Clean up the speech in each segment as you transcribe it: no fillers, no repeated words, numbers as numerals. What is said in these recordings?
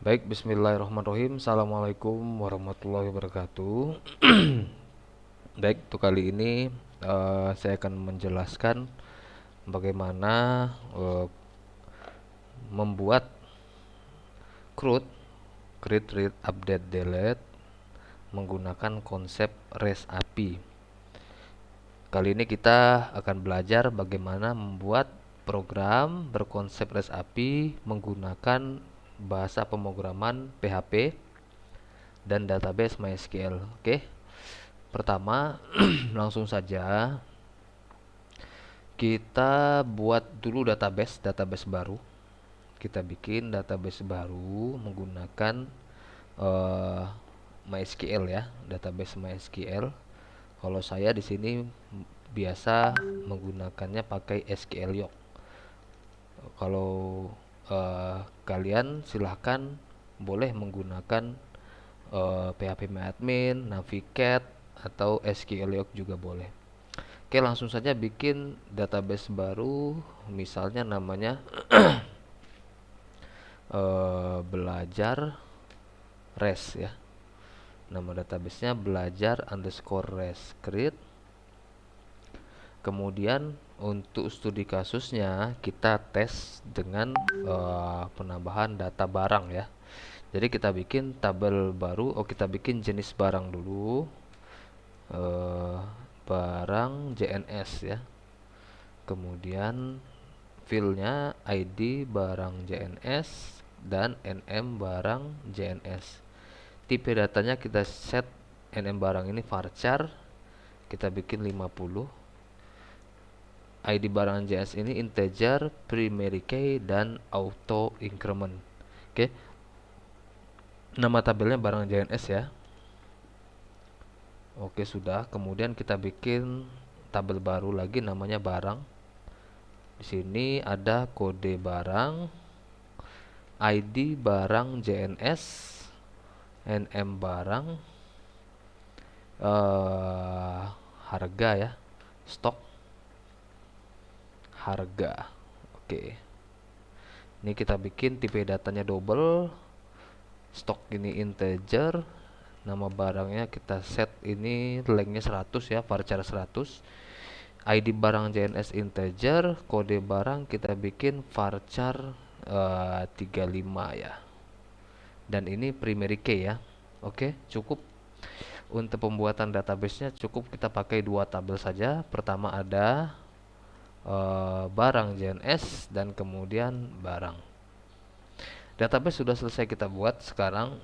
Baik, bismillahirrahmanirrahim. Assalamualaikum warahmatullahi wabarakatuh. Baik, untuk kali ini saya akan menjelaskan bagaimana eh, membuat CRUD, Create, Read, Update, Delete menggunakan konsep REST API. Kali ini kita akan belajar bagaimana membuat program berkonsep REST API menggunakan bahasa pemrograman PHP dan database MySQL. Oke. Pertama, langsung saja kita buat dulu database baru. Kita bikin database baru menggunakan eh, MySQL ya, database MySQL. Kalau saya di sini biasa menggunakannya pakai SQL Yoke. Kalau kalian silahkan boleh menggunakan PHP Navigate atau SQL Yoke juga boleh. Oke, langsung saja bikin database baru, misalnya namanya belajar res ya. Nama databasenya belajar underscore res create. Kemudian untuk studi kasusnya kita tes dengan penambahan data barang ya. Jadi kita bikin tabel baru. Kita bikin jenis barang dulu. eh, Barang JNS ya. Kemudian filenya ID barang JNS dan NM barang JNS. Tipe datanya kita set NM barang ini varchar, kita bikin 50. ID barang JNS ini integer, primary key dan auto increment. Oke. Nama tabelnya barang JNS ya. Oke, sudah. Kemudian kita bikin tabel baru lagi namanya barang. Di sini ada kode barang, ID barang JNS, NM barang, harga ya, stok harga. Oke, ini kita bikin tipe datanya double, stok ini integer, nama barangnya kita set ini lengthnya 100 ya, varchar 100. ID barang JNS integer, kode barang kita bikin varchar 35 ya. Dan ini primary key ya. Oke, cukup. Untuk pembuatan databasenya cukup kita pakai dua tabel saja. Pertama ada barang JNS dan kemudian barang. Database sudah selesai kita buat. Sekarang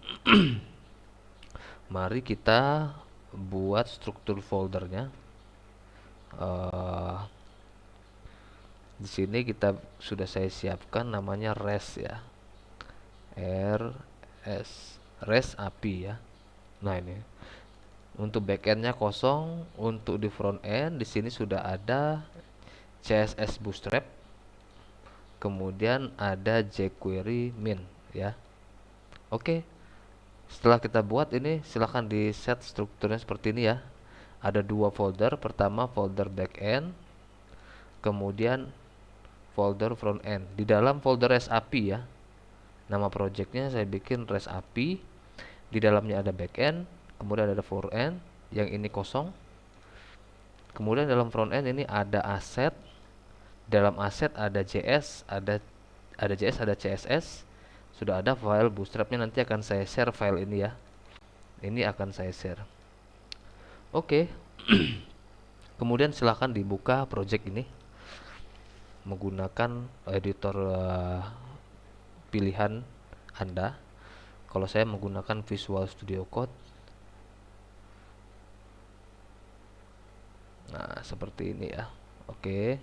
mari kita buat struktur foldernya. Di sini kita sudah saya siapkan namanya res ya. REST API ya. Nah, ini untuk backendnya kosong, untuk di front end di sini sudah ada CSS Bootstrap, kemudian ada jQuery min ya. Oke, setelah kita buat ini silahkan di set strukturnya seperti ini ya. Ada dua folder, pertama folder backend, kemudian folder front end. Di dalam folder REST API ya, nama projectnya saya bikin REST API. Di dalamnya ada backend, kemudian ada front end, yang ini kosong. Kemudian dalam front end ini ada aset. Dalam aset ada JS, ada JS, ada CSS. Sudah ada file bootstrapnya, nanti akan saya share file ini ya. Ini akan saya share. Oke. Kemudian silahkan dibuka project ini menggunakan editor pilihan Anda. Kalau saya menggunakan Visual Studio Code. Nah, seperti ini ya. Oke.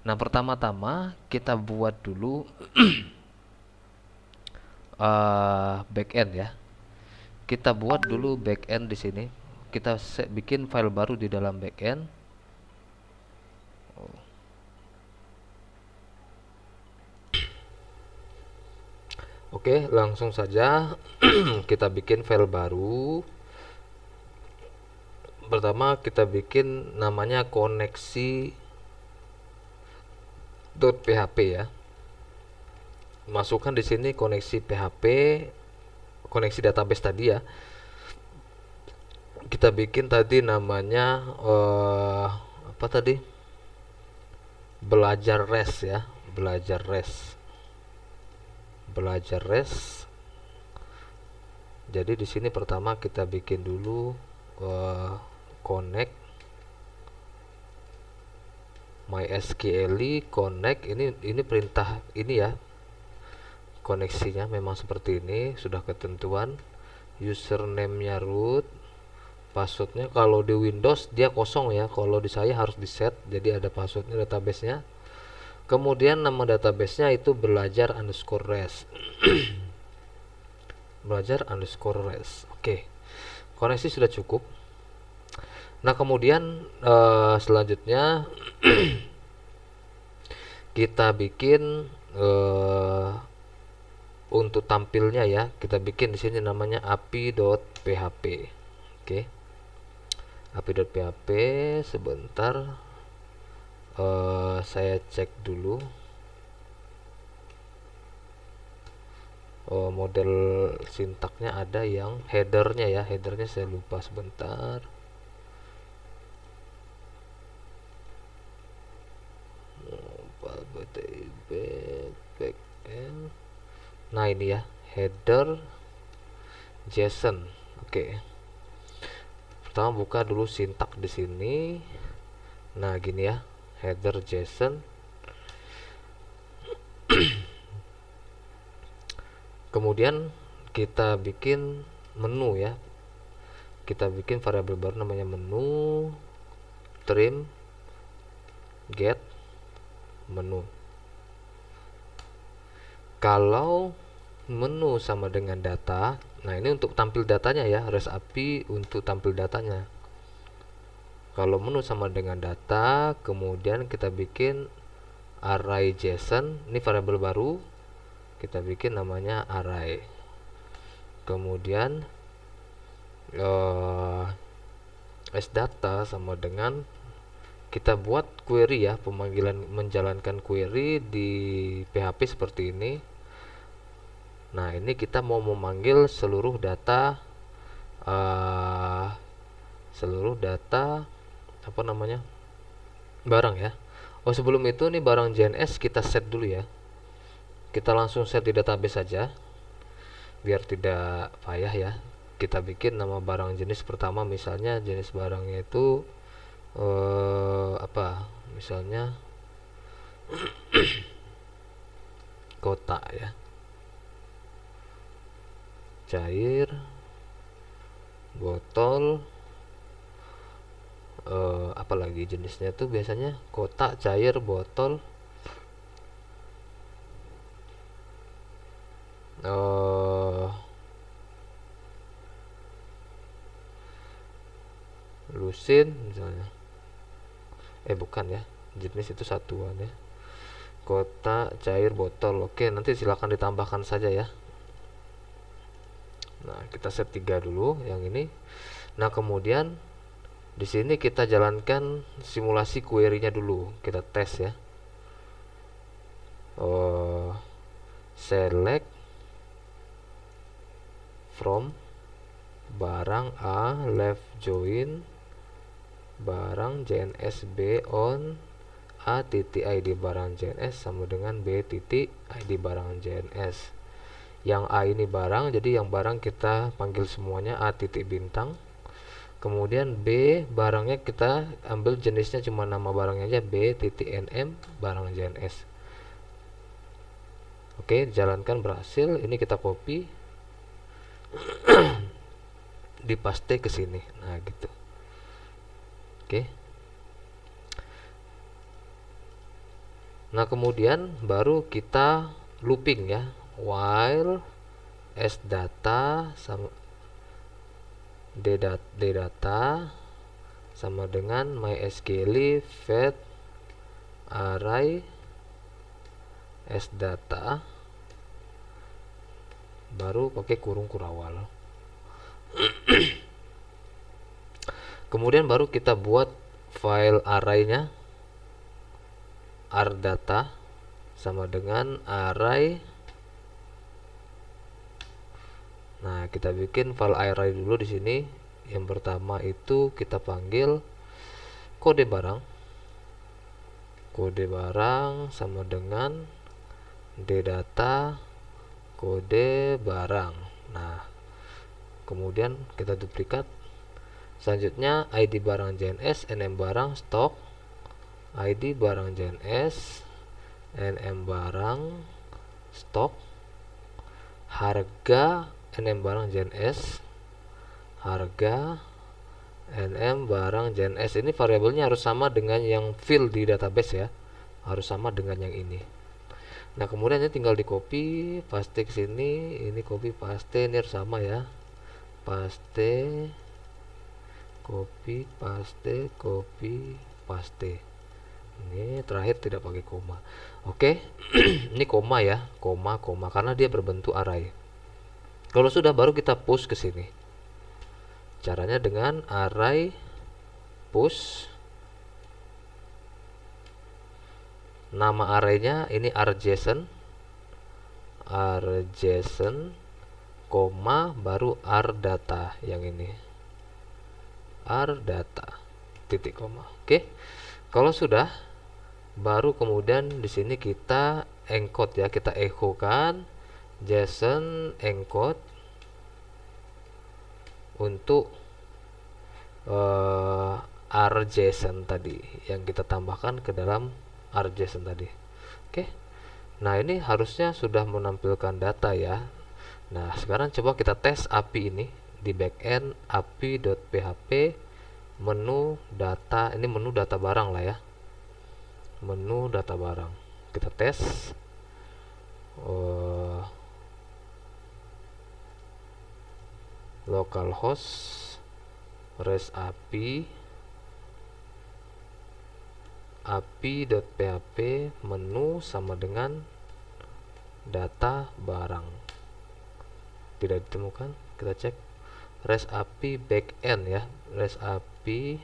Nah, pertama-tama kita buat dulu backend ya. Kita buat dulu backend di sini. Kita bikin file baru di dalam backend. Oke, langsung saja kita bikin file baru. Pertama kita bikin namanya koneksi .php ya. masukkan di sini koneksi PHP, koneksi database tadi ya. Kita bikin tadi namanya apa tadi? Belajar res ya, belajar res. Belajar res. Jadi di sini pertama kita bikin dulu connect MySQL connect, ini perintah ini ya. Koneksinya memang seperti ini, sudah ketentuan. Username-nya root, passwordnya kalau di Windows dia kosong ya, kalau di saya harus di set, jadi ada passwordnya databasenya. Kemudian nama databasenya itu belajar underscore res. Belajar underscore res. Oke, koneksi sudah cukup. Nah kemudian selanjutnya kita bikin untuk tampilnya ya, kita bikin di sini namanya api.php. Oke, api.php. Sebentar, saya cek dulu model sintaknya ada yang headernya ya, headernya saya lupa sebentar. Nah ini ya, header JSON. Oke, pertama buka dulu sintak di sini. Nah gini ya, header JSON. Kemudian kita bikin menu ya, kita bikin variabel baru namanya menu trim get menu. Kalau menu sama dengan data, nah ini untuk tampil datanya ya, REST API untuk tampil datanya. Kalau menu sama dengan data, kemudian kita bikin array JSON, ini variabel baru, kita bikin namanya array. Kemudian sdata sama dengan kita buat query ya, pemanggilan menjalankan query di PHP seperti ini. Nah ini kita mau memanggil seluruh data apa namanya, barang ya. Oh sebelum itu nih barang JNS kita set dulu ya, kita langsung set di database saja biar tidak payah ya. Kita bikin nama barang jenis pertama, misalnya jenis barangnya itu apa, misalnya kotak ya, cair, botol, apalagi jenisnya tuh biasanya kotak, cair, botol, lusin misalnya, bukan ya, jenis itu satuan ya, kotak, cair, botol. Oke, nanti silakan ditambahkan saja ya. Nah kita set 3 dulu yang ini. Nah kemudian di sini kita jalankan simulasi query-nya dulu, kita tes ya. Select from barang A left join barang JNS B on A titik ID barang JNS sama dengan B titik ID barang JNS. Yang A ini barang, jadi yang barang kita panggil semuanya A titik bintang. Kemudian B barangnya kita ambil jenisnya cuma nama barangnya aja, B titik NM barang JNS. Oke, jalankan berhasil. Ini kita copy dipaste ke sini. Nah gitu. Oke. Nah kemudian baru kita looping ya, while sdata sama ddata sama dengan mysql fetch array sdata, baru pakai kurung kurawal. Kemudian baru kita buat file array-nya, ardata sama dengan array Nah, kita bikin file array dulu di sini. Yang pertama itu kita panggil kode barang. Kode barang sama dengan ddata kode barang. Nah, kemudian kita duplikat. Selanjutnya ID barang JNS, NM barang stok, ID barang JNS, NM barang stok, harga NM barang JNS, harga NM barang JNS. Ini variabelnya harus sama dengan yang fill di database ya, harus sama dengan yang ini. Nah, kemudian ini tinggal di copy paste ke sini, ini copy paste, ini harus sama ya, paste copy paste copy paste. Ini terakhir tidak pakai koma. Oke. Ini koma ya, koma karena dia berbentuk array. Kalau sudah, baru kita push ke sini. Caranya dengan array push. Nama arraynya ini rjson, koma baru rdata, yang ini rdata titik koma. Oke. Kalau sudah, baru kemudian di sini kita encode ya, kita echo kan JSON encode untuk rjson tadi yang kita tambahkan ke dalam rjson tadi. Oke. Nah, ini harusnya sudah menampilkan data ya. Nah, sekarang coba kita tes API ini di backend api.php menu data. Ini menu data barang lah ya, menu data barang. Kita tes localhost REST API api.php menu sama dengan data barang. Tidak ditemukan. Kita cek REST API backend ya, REST API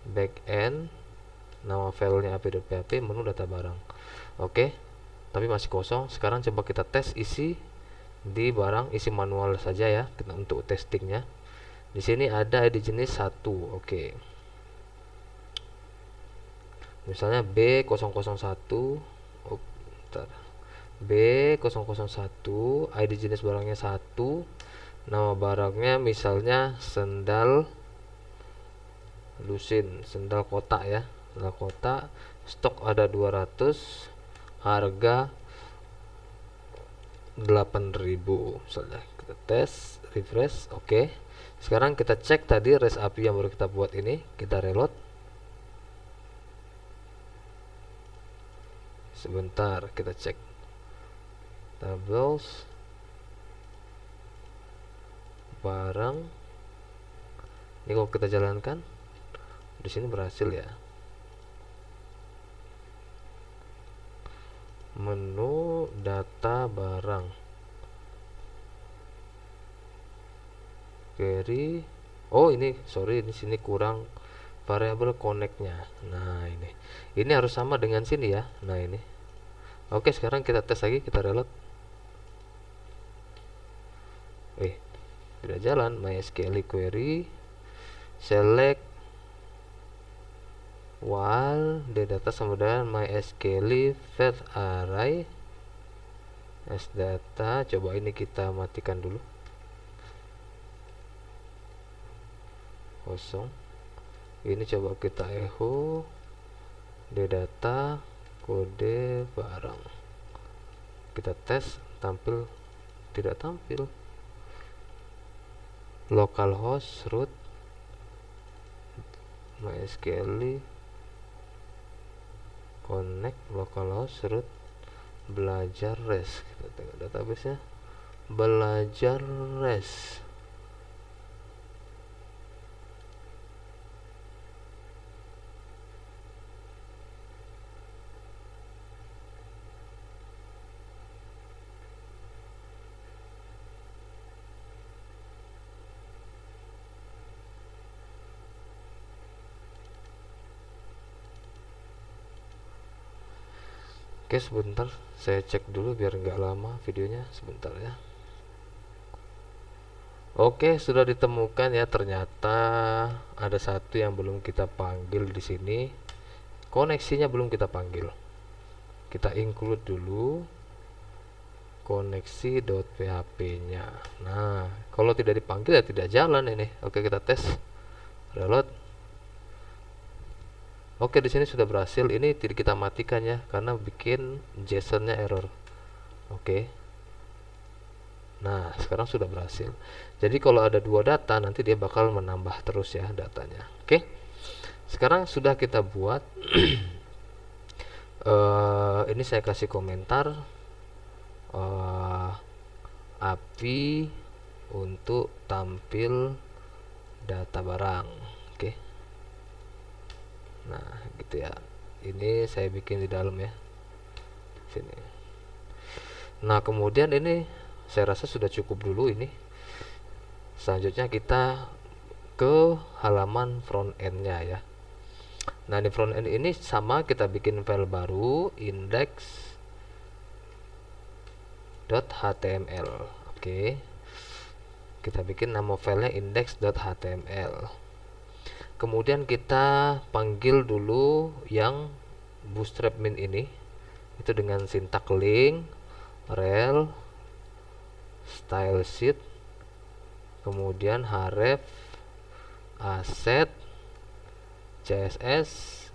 backend, nama filenya api.php menu data barang. Oke, tapi masih kosong. Sekarang coba kita tes isi di barang, isi manual saja ya untuk testingnya. Di sini ada ID jenis 1. Oke. Misalnya B001. Oh, bentar. B001, ID jenis barangnya 1. Nama barangnya misalnya sendal lusin, sendal kotak ya, sendal kotak. Stok ada 200, harga 8.000 misalnya. Kita tes, refresh. Oke. Sekarang kita cek tadi REST API yang baru kita buat ini, kita reload. Sebentar, kita cek tables barang. Ini kalau kita jalankan di sini berhasil ya. Menu data barang, query. Oh, ini sorry, di sini kurang variabel connect-nya. Nah, ini harus sama dengan sini ya. Nah, ini. Oke, sekarang kita tes lagi, kita reload. Tidak jalan. MySQL query select while the data sama dengan MySQL fetch array as data. Coba ini kita matikan dulu, kosong. Ini coba kita echo the data kode barang. Kita tes, tampil tidak tampil. Localhost root MySQL connect localhost root belajar REST. Kita tengok database-nya, belajar REST. Oke, sebentar saya cek dulu biar nggak lama videonya. Sebentar ya. Oke, sudah ditemukan ya, ternyata ada satu yang belum kita panggil di sini. Koneksinya belum kita panggil. Kita include dulu koneksi.php-nya. Nah, kalau tidak dipanggil ya tidak jalan ini. Oke, kita tes. Reload. Oke, di sini sudah berhasil. Ini tidak kita matikan ya, karena bikin JSON-nya error. Oke. Nah, sekarang sudah berhasil. Jadi kalau ada dua data, nanti dia bakal menambah terus ya datanya. Oke. Sekarang sudah kita buat. Ini saya kasih komentar. API untuk tampil data barang. Oke. Nah, gitu ya. Ini saya bikin di dalam ya. Sini. Nah, kemudian ini saya rasa sudah cukup dulu ini. Selanjutnya kita ke halaman front end-nya ya. Nah, di front end ini sama, kita bikin file baru index.html. Oke. Kita bikin nama filenya index.html. Kemudian kita panggil dulu yang bootstrap min ini, itu dengan sintak link, rel, style sheet, kemudian href, asset, css,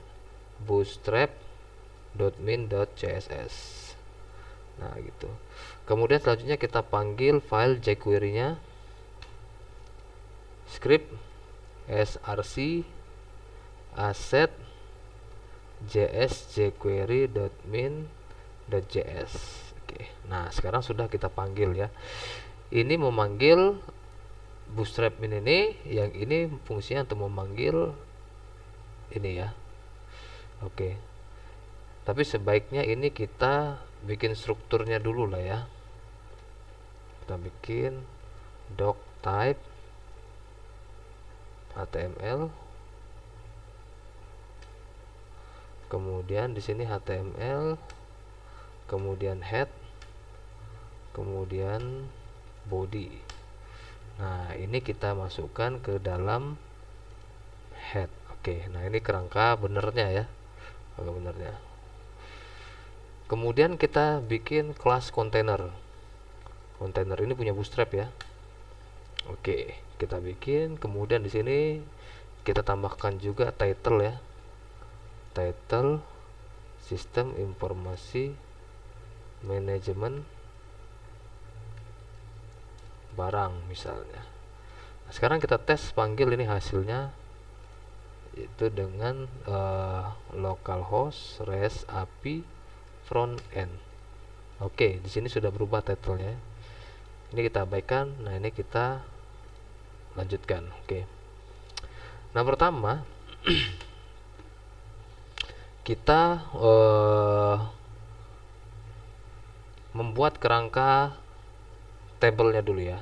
bootstrap.min.css. Nah, gitu. Kemudian selanjutnya kita panggil file jQuery-nya, script src asset js jQuery.min.js. Oke. Nah, sekarang sudah kita panggil ya. Ini memanggil bootstrap min ini, yang ini fungsinya untuk memanggil ini ya. Oke. Tapi sebaiknya ini kita bikin strukturnya dulu lah ya. Kita bikin doc type HTML, kemudian di sini HTML, kemudian head, kemudian body. Nah, ini kita masukkan ke dalam head. Oke, nah ini kerangka benernya ya, kerangka benernya. Kemudian kita bikin kelas container. Container ini punya bootstrap ya. Oke, kita bikin. Kemudian di sini kita tambahkan juga title ya. Title sistem informasi manajemen barang misalnya. Nah, sekarang kita tes panggil ini hasilnya, itu dengan localhost REST API front end. Oke, di sini sudah berubah titlenya. Ini kita abaikan. Nah, ini kita lanjutkan. Oke. Nah, pertama kita membuat kerangka tabelnya dulu ya.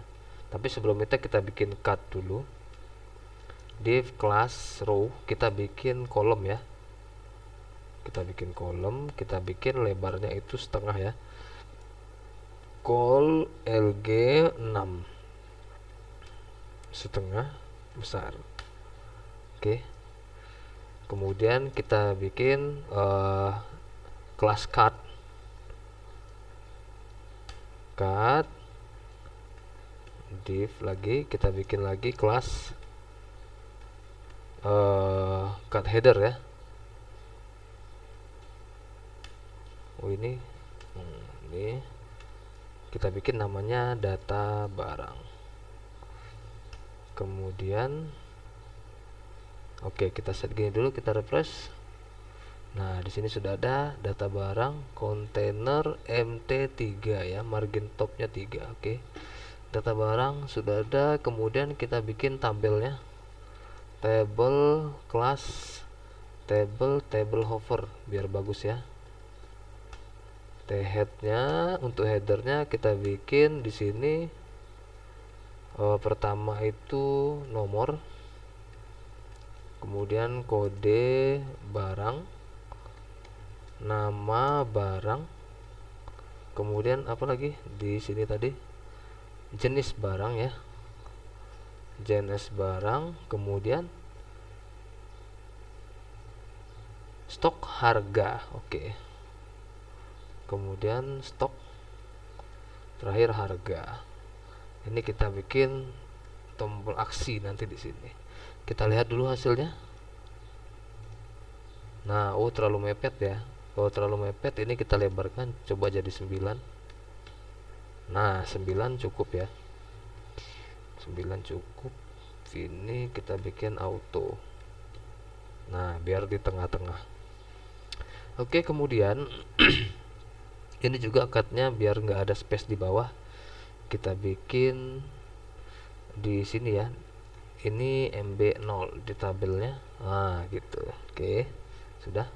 Tapi sebelum itu kita bikin cut dulu. Div class row, kita bikin kolom ya. Kita bikin kolom, kita bikin lebarnya itu setengah ya. Col lg 6 setengah besar. Oke. Kemudian kita bikin kelas cut div lagi, kita bikin lagi kelas cut header ya. Ini kita bikin namanya data barang. Kemudian oke, kita set gini dulu, kita refresh. Nah, di sini sudah ada data barang kontainer MT3 ya, margin topnya 3. Oke. Data barang sudah ada. Kemudian kita bikin tabelnya. Table class table hover biar bagus ya. Headnya, untuk headernya kita bikin di sini pertama itu nomor, kemudian kode barang, nama barang, kemudian apa lagi di sini tadi, jenis barang ya, JNS barang, kemudian stok harga. Oke. Kemudian stok, terakhir harga. Ini kita bikin tombol aksi nanti di sini. Kita lihat dulu hasilnya. Nah, terlalu mepet ya. Kalau terlalu mepet ini kita lebarkan, coba jadi 9. Nah, 9 cukup ya. 9 cukup. Ini kita bikin auto. Nah, biar di tengah-tengah. Oke, kemudian ini juga cutnya biar nggak ada space di bawah. Kita bikin di sini ya. Ini MB0 di tabelnya. Nah, gitu. Oke, sudah.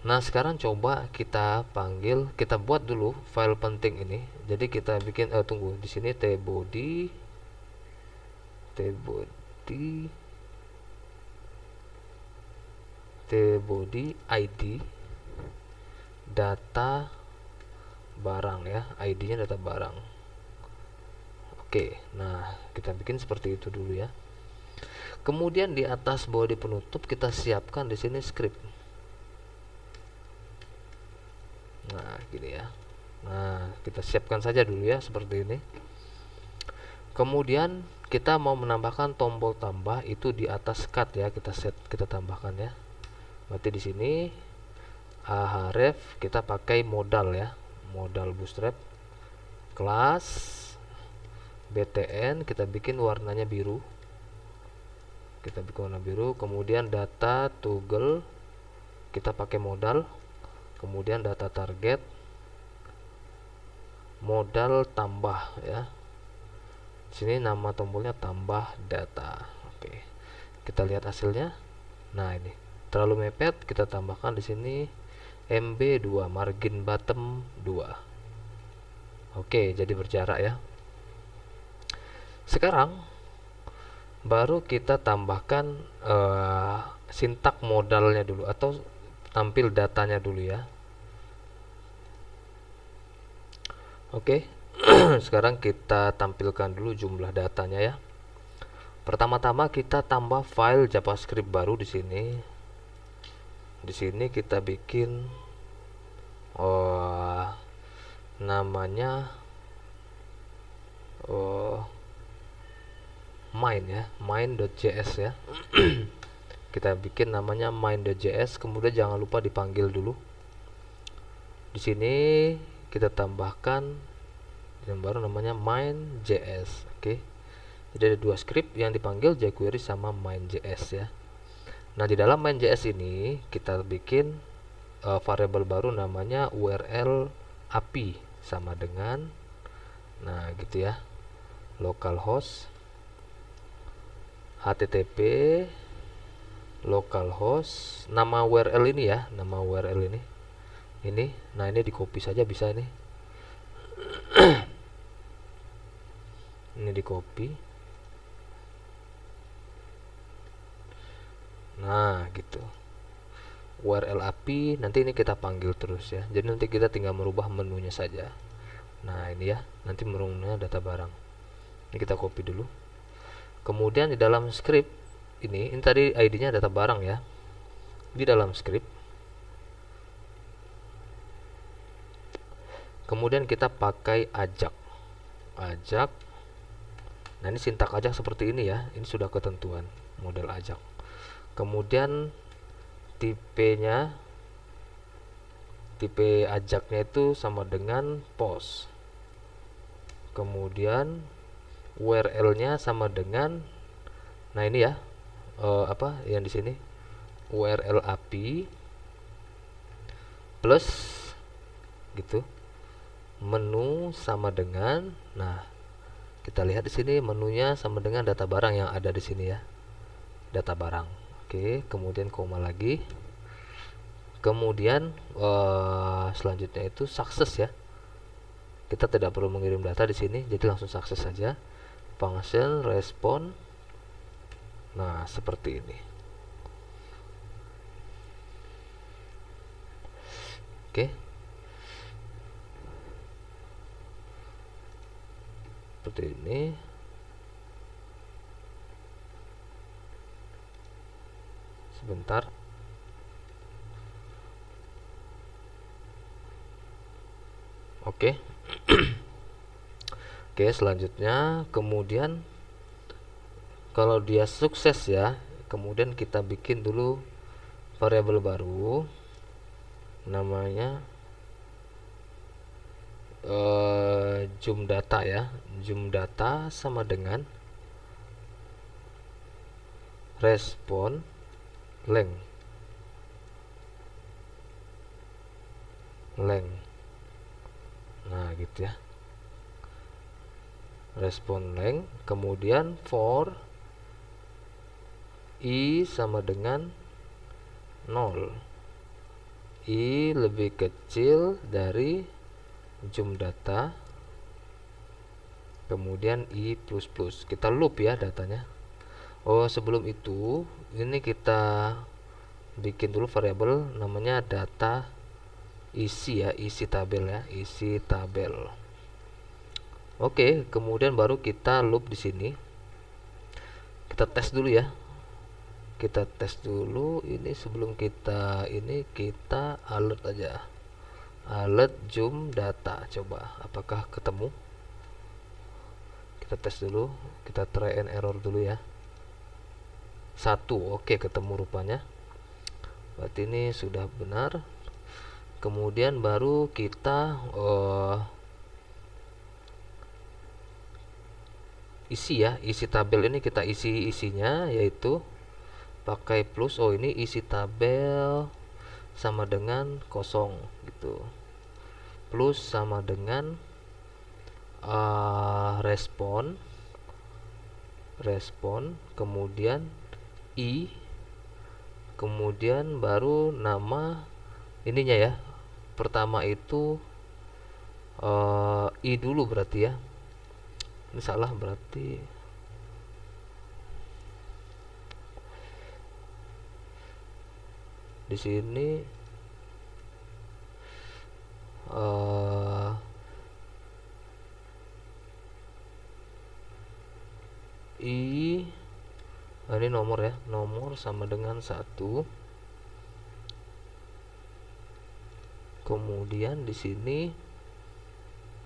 Nah, sekarang coba kita panggil, kita buat dulu file penting ini. Jadi kita bikin tunggu, di sini tbody id data barang ya, ID-nya data barang. Oke, nah kita bikin seperti itu dulu ya. Kemudian di atas body penutup kita siapkan di sini script. Nah, gini ya. Nah, kita siapkan saja dulu ya seperti ini. Kemudian kita mau menambahkan tombol tambah itu di atas cut ya, kita tambahkan ya. Berarti di sini ahref kita pakai modal ya, modal bootstrap, kelas btn kita bikin warnanya biru, kita bikin warna biru. Kemudian data toggle kita pakai modal, kemudian data target modal tambah ya. Sini nama tombolnya tambah data. Oke, kita lihat hasilnya. Nah, ini terlalu mepet, kita tambahkan di sini MB2, margin bottom 2. Oke, jadi berjarak ya. Sekarang baru kita tambahkan sintak modalnya dulu, atau tampil datanya dulu ya. Oke. Sekarang kita tampilkan dulu jumlah datanya ya. Pertama-tama kita tambah file JavaScript baru di sini. Di sini kita bikin namanya main ya, main.js ya. Kita bikin namanya main.js, kemudian jangan lupa dipanggil dulu. Di sini kita tambahkan yang baru namanya main.js. Oke. Jadi ada dua script yang dipanggil, jQuery sama main.js ya. Nah, di dalam main.js ini kita bikin variabel baru namanya URL API sama dengan, nah gitu ya, localhost http localhost, nama URL ini ya, nama URL ini. Nah ini di copy saja bisa ini. Ini di copy. Nah, gitu. URL API nanti ini kita panggil terus ya. Jadi nanti kita tinggal merubah menunya saja. Nah, ini ya, nanti menunya data barang. Ini kita copy dulu. Kemudian di dalam script ini tadi ID-nya data barang ya. Di dalam script kemudian kita pakai ajak. Nah, ini sintak ajak seperti ini ya. Ini sudah ketentuan model ajak. Kemudian tipenya, tipe ajaknya itu sama dengan post. Kemudian URL-nya sama dengan, nah ini ya, apa yang di sini, URL API plus gitu, menu sama dengan, nah kita lihat di sini menunya sama dengan data barang yang ada di sini ya, data barang. Oke, kemudian koma lagi. Kemudian selanjutnya itu sukses ya. Kita tidak perlu mengirim data di sini, jadi langsung sukses saja. Function respon. Nah, seperti ini. Oke. Seperti ini. sebentar. Oke. Oke, selanjutnya kemudian kalau dia sukses ya, kemudian kita bikin dulu variabel baru namanya jum data ya. Jum data sama dengan respon length. Nah, gitu ya. Respon length, kemudian for i sama dengan 0. I lebih kecil dari jum data, kemudian i plus plus. Kita loop ya datanya. Oh, sebelum itu ini kita bikin dulu variabel namanya data isi ya, isi tabel ya, isi tabel. Oke, kemudian baru kita loop di sini. Kita tes dulu ya. Kita tes dulu ini sebelum kita alert aja. Alert jum data, coba apakah ketemu. Kita tes dulu, kita try and error dulu ya. 1, oke, ketemu rupanya. Berarti ini sudah benar. Kemudian baru kita isi ya, isi tabel ini kita isi isinya, yaitu pakai plus. Oh, ini isi tabel sama dengan kosong gitu. Plus sama dengan respon, kemudian i, kemudian baru nama ininya ya. Pertama itu i dulu berarti ya. Ini salah berarti. Di sini ini nomor ya, nomor sama dengan 1. Kemudian di sini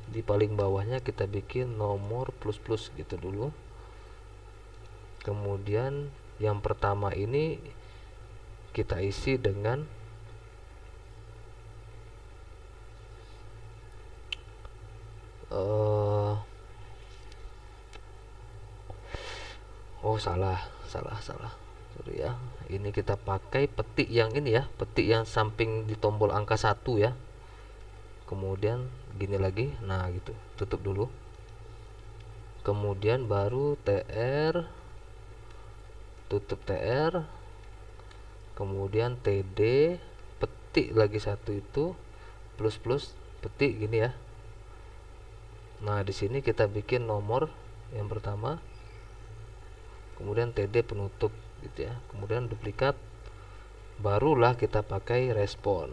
di paling bawahnya kita bikin nomor plus plus gitu dulu. Kemudian yang pertama ini kita isi dengan oh, salah. Sorry ya. Ini kita pakai petik yang ini ya, petik yang samping di tombol angka 1 ya. Kemudian gini lagi. Nah, gitu. Tutup dulu. Kemudian baru tr, tutup tr. Kemudian td, petik lagi 1 itu plus plus, petik gini ya. Nah, di sini kita bikin nomor yang pertama. Kemudian td penutup gitu ya. Kemudian duplikat, barulah kita pakai respon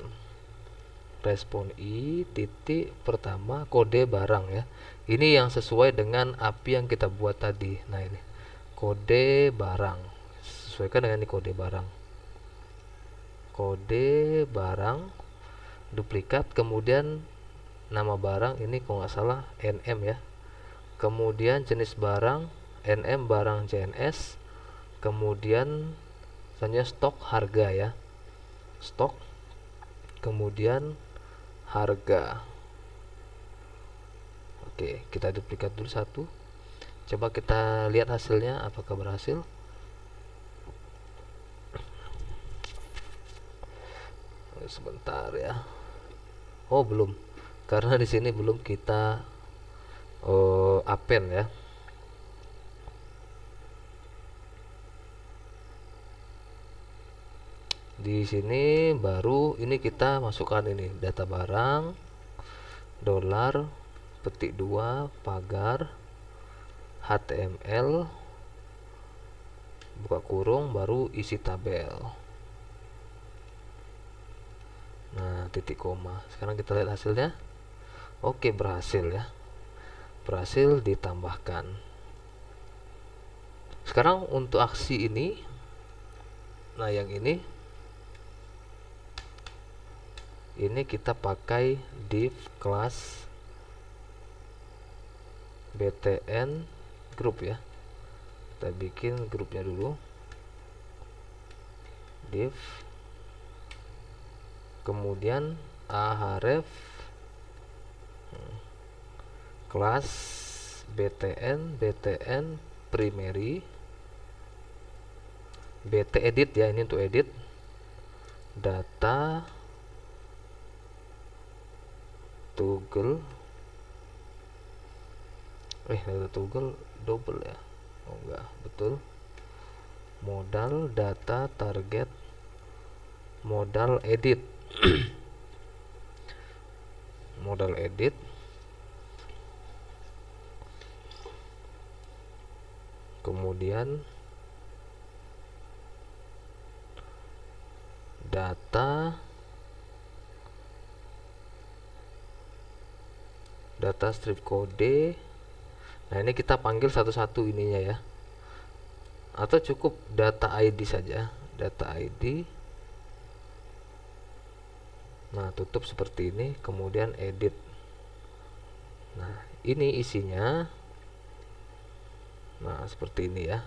i titik pertama kode barang ya. Ini yang sesuai dengan API yang kita buat tadi. Nah, ini kode barang, sesuaikan dengan ini kode barang, duplikat, kemudian nama barang ini kalau nggak salah nm ya. Kemudian jenis barang nm barang CNS, kemudian misalnya stok harga ya, stok, kemudian harga. Oke, kita duplikat dulu 1. Coba kita lihat hasilnya apakah berhasil. Sebentar ya. Oh, belum, karena di sini belum kita append ya. Di sini baru ini kita masukkan ini data barang dolar petik 2 pagar HTML buka kurung baru isi tabel. Nah, titik koma. Sekarang kita lihat hasilnya. Oke, berhasil ya. Berhasil ditambahkan. Sekarang untuk aksi ini Nah, yang ini kita pakai div kelas btn group ya. Kita bikin grupnya dulu, div, kemudian ahref kelas btn primary bt edit ya, ini untuk edit data toggle data toggle double ya, oh enggak betul, modal data target modal edit modal edit, kemudian data strip kode. Nah, ini kita panggil satu-satu ininya ya, atau cukup data ID saja, data ID. Nah, tutup seperti ini, kemudian edit. Nah, ini isinya, nah seperti ini ya.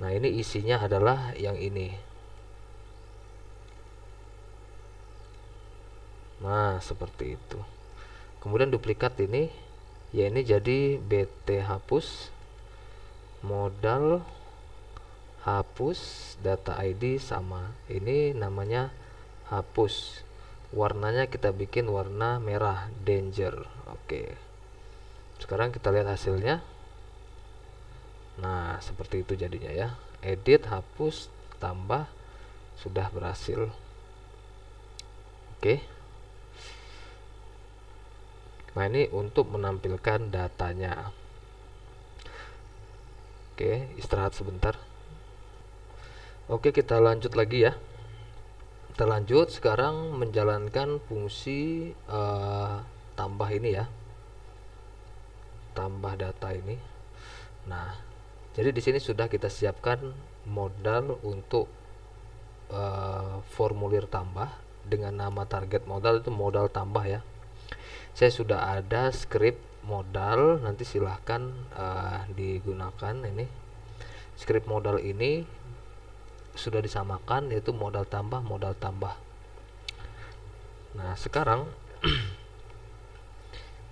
Nah, ini isinya adalah yang ini. Nah, seperti itu. Kemudian duplikat ini, ya ini jadi bt hapus modal hapus data ID sama. Ini namanya hapus. Warnanya kita bikin warna merah, danger. Oke. Sekarang kita lihat hasilnya. Nah, seperti itu jadinya ya. Edit, hapus, tambah, sudah berhasil. Oke. Nah, ini untuk menampilkan datanya. Oke, istirahat sebentar. Oke, kita lanjut lagi ya. Kita lanjut sekarang menjalankan fungsi tambah ini ya. Tambah data ini. Nah, jadi di sini sudah kita siapkan modal untuk formulir tambah dengan nama target modal itu modal tambah ya. Saya sudah ada script modal, nanti silahkan digunakan. Ini script modal ini sudah disamakan, yaitu modal tambah modal tambah. Nah, sekarang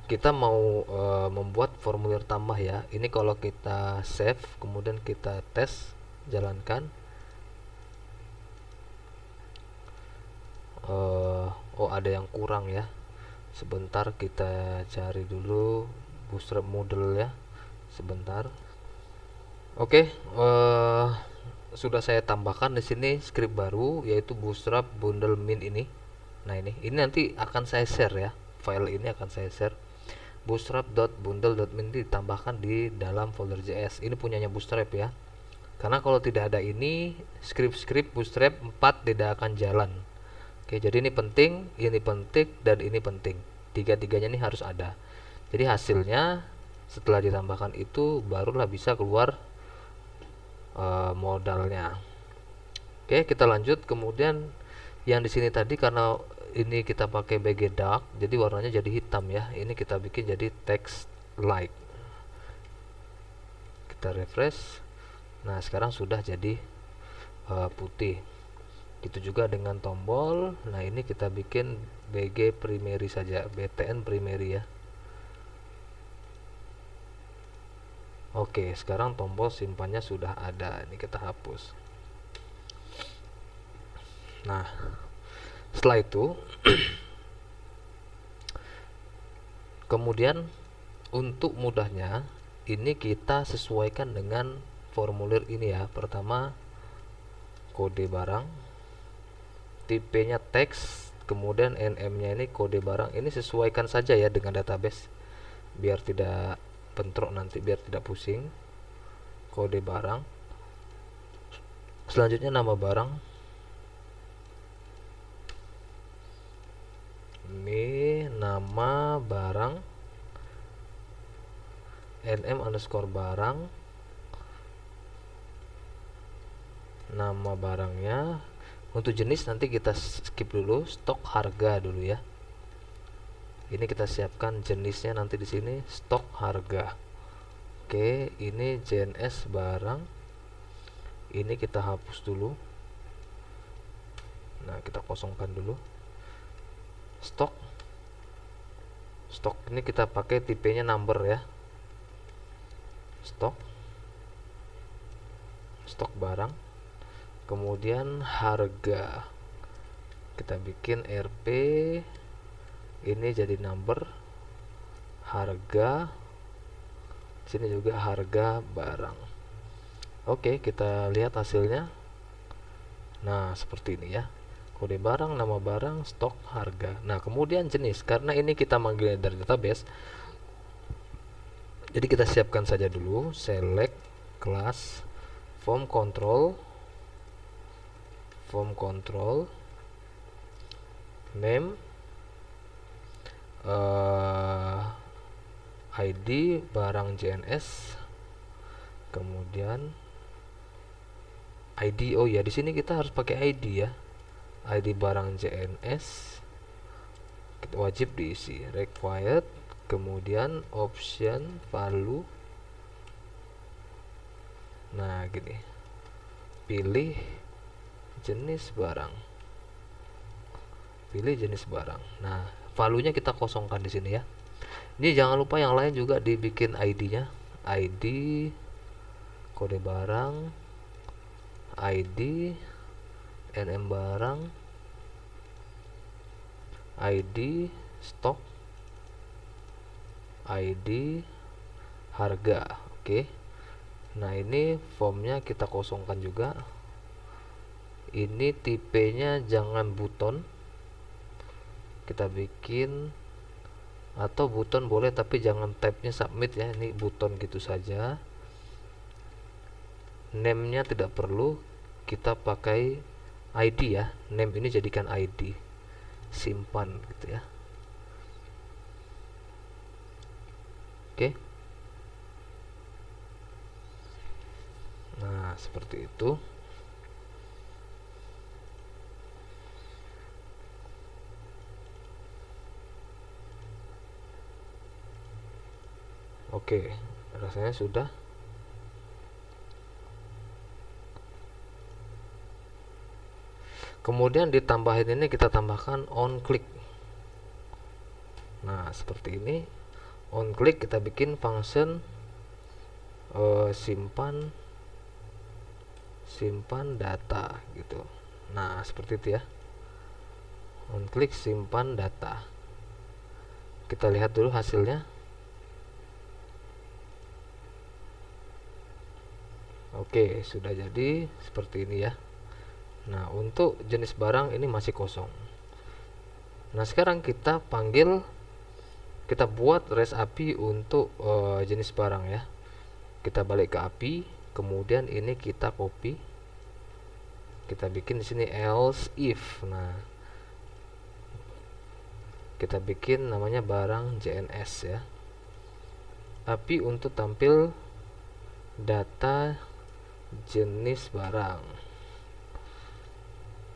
kita mau membuat formulir tambah ya. Ini kalau kita save kemudian kita tes, jalankan, oh ada yang kurang ya. Sebentar kita cari dulu Bootstrap model ya, sebentar. Oke, sudah saya tambahkan di sini script baru, yaitu Bootstrap bundle min ini. Nah, ini nanti akan saya share ya, file ini akan saya share. Bootstrap.bundle.min ditambahkan di dalam folder JS. Ini punyanya Bootstrap ya, karena kalau tidak ada ini, script Bootstrap 4 tidak akan jalan. Oke, jadi ini penting, dan ini penting. Tiga-tiganya ini harus ada. Jadi hasilnya setelah ditambahkan itu barulah bisa keluar modalnya. Oke, kita lanjut. Kemudian yang di sini tadi karena ini kita pakai BG dark, jadi warnanya jadi hitam ya. Ini kita bikin jadi text light. Kita refresh. Nah, sekarang sudah jadi putih. Itu juga dengan tombol. Nah, ini kita bikin BG primary saja, btn primary ya. Oke, sekarang tombol simpannya sudah ada. Ini kita hapus. Nah, setelah itu kemudian untuk mudahnya ini kita sesuaikan dengan formulir ini ya. Pertama, kode barang, tipenya teks, kemudian nm-nya ini kode barang. Ini sesuaikan saja ya dengan database biar tidak bentrok nanti, biar tidak pusing. Kode barang, selanjutnya nama barang, ini nama barang, nm underscore barang. nama barangnya. Untuk jenis nanti kita skip dulu, stok harga dulu ya. Ini kita siapkan jenisnya nanti di sini stok harga. Oke, ini JNS barang. Ini kita hapus dulu. Nah, kita kosongkan dulu. Stok. Stok ini kita pakai tipenya number ya. Stok. Stok barang. Kemudian harga. Kita bikin RP. Ini jadi number. Harga. Sini juga harga barang. Oke, kita lihat hasilnya. Nah, seperti ini ya. Kode barang, nama barang, stok, harga. Nah, kemudian jenis. Karena ini kita manggilnya dari database, jadi kita siapkan saja dulu. Select class form control name, ID barang JNS, kemudian ID. Oh ya, di sini kita harus pakai ID ya. ID barang JNS wajib diisi, required, kemudian option value. Nah, gini. Pilih jenis barang. Nah, value-nya kita kosongkan di sini ya. Ini jangan lupa yang lain juga dibikin ID-nya. ID kode barang, ID NM barang, ID stok, ID harga. Oke. Nah, ini formnya kita kosongkan juga. Ini tipenya jangan button, kita bikin, atau button boleh tapi jangan tabnya submit ya. Ini button gitu saja. Name-nya tidak perlu, kita pakai ID ya. Name ini jadikan ID, simpan gitu ya. Oke. Nah, seperti itu. Oke, rasanya sudah. Kemudian ditambahin ini, kita tambahkan on click. Nah, seperti ini. On click kita bikin function simpan data gitu. Nah, seperti itu ya. On click simpan data. Kita lihat dulu hasilnya. Oke, sudah jadi seperti ini ya. Nah, untuk jenis barang ini masih kosong. Nah, sekarang kita buat REST API untuk jenis barang ya. Kita balik ke API, kemudian ini kita copy. Kita bikin di sini else if. Nah, kita bikin namanya barang JNS ya. API untuk tampil data jenis barang.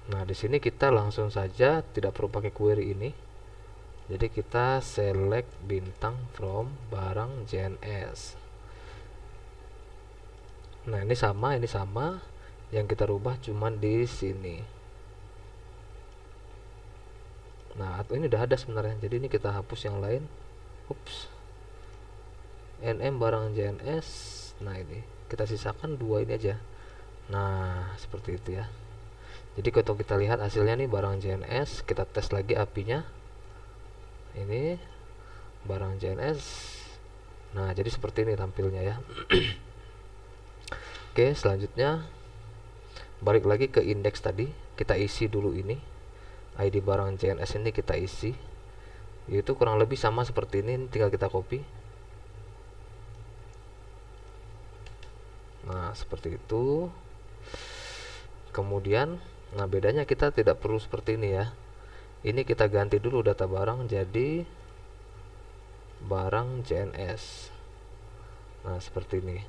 Nah, di sini kita langsung saja tidak perlu pakai query ini. Jadi kita select bintang from barang JNS. Nah, ini sama. Yang kita rubah cuman di sini. Nah, atau ini udah ada sebenarnya. Jadi ini kita hapus yang lain. Ups. NM barang JNS. Nah, ini kita sisakan dua ini aja. Nah, seperti itu ya. Jadi kalau kita lihat hasilnya nih barang JNS, kita tes lagi API-nya. Ini barang JNS. Nah, jadi seperti ini tampilnya ya. Oke, selanjutnya balik lagi ke indeks tadi, kita isi dulu ini. ID barang JNS ini kita isi. Itu kurang lebih sama seperti ini, tinggal kita copy. Nah, seperti itu. Kemudian, nah bedanya kita tidak perlu seperti ini ya. Ini kita ganti dulu data barang jadi barang JNS. Nah, seperti ini.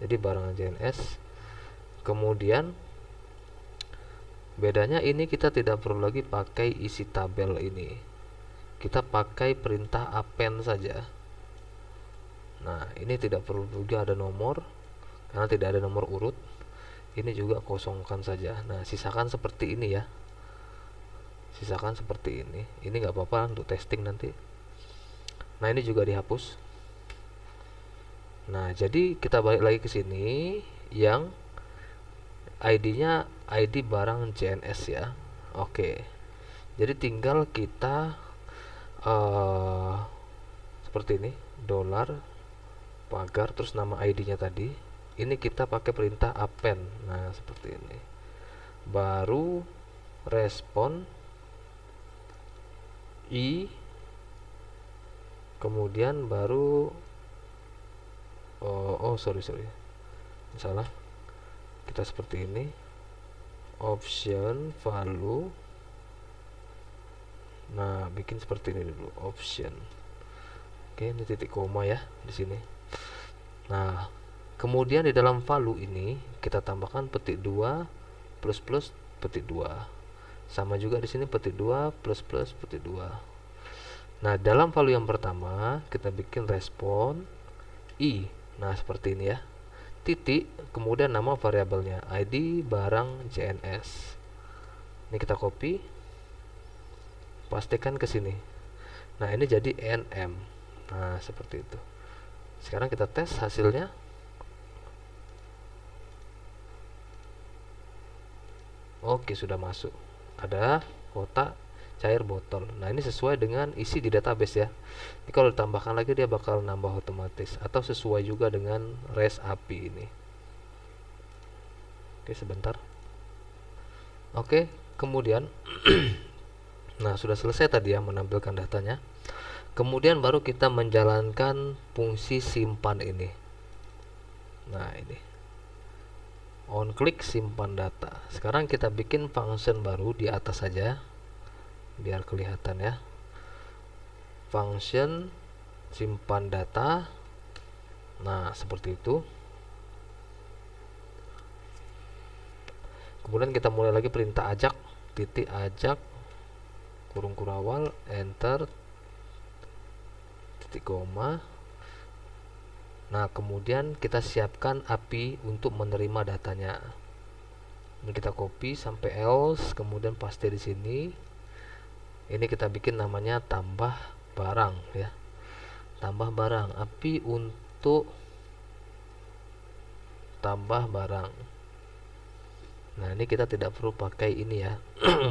Jadi barang JNS. Kemudian Bedanya ini kita tidak perlu lagi pakai isi tabel ini. Kita pakai perintah append saja. Nah, ini tidak perlu juga ada nomor karena tidak ada nomor urut. Ini juga kosongkan saja. Nah, sisakan seperti ini ya. Sisakan seperti ini. Ini nggak apa-apa untuk testing nanti. Nah, ini juga dihapus. Nah, jadi kita balik lagi ke sini yang ID-nya ID barang JNS ya. Oke. Jadi tinggal kita seperti ini, dolar pagar terus nama ID-nya tadi. Ini kita pakai perintah append. Nah, seperti ini. Baru respon I, kemudian baru sorry salah, kita seperti ini, option value. Nah, bikin seperti ini dulu, option. Oke, ini titik koma ya di sini. Nah, kemudian di dalam value ini kita tambahkan petik 2 plus plus petik 2. Sama juga di sini petik 2 plus plus petik 2. Nah, dalam value yang pertama kita bikin respon I. Nah, seperti ini ya. Titik, kemudian nama variabelnya ID barang JNS. Ini kita copy, pastikan ke sini. Nah, ini jadi NM. Nah, seperti itu. Sekarang kita tes hasilnya. Oke, sudah masuk. Ada kotak cair botol. Nah, ini sesuai dengan isi di database ya. Ini kalau ditambahkan lagi dia bakal nambah otomatis atau sesuai juga dengan REST API ini. Oke, sebentar. Oke, kemudian nah, sudah selesai tadi ya menampilkan datanya. Kemudian baru kita menjalankan fungsi simpan ini. Nah, ini on klik simpan data. Sekarang kita bikin function baru di atas saja biar kelihatan ya. Function simpan data. Nah, seperti itu. Kemudian kita mulai lagi perintah ajak, titik ajak kurung kurawal, enter, titik koma. Nah, kemudian kita siapkan API untuk menerima datanya. Ini kita copy sampai else, kemudian paste di sini. Ini kita bikin namanya tambah barang ya. Tambah barang, API untuk tambah barang. Nah, ini kita tidak perlu pakai ini ya.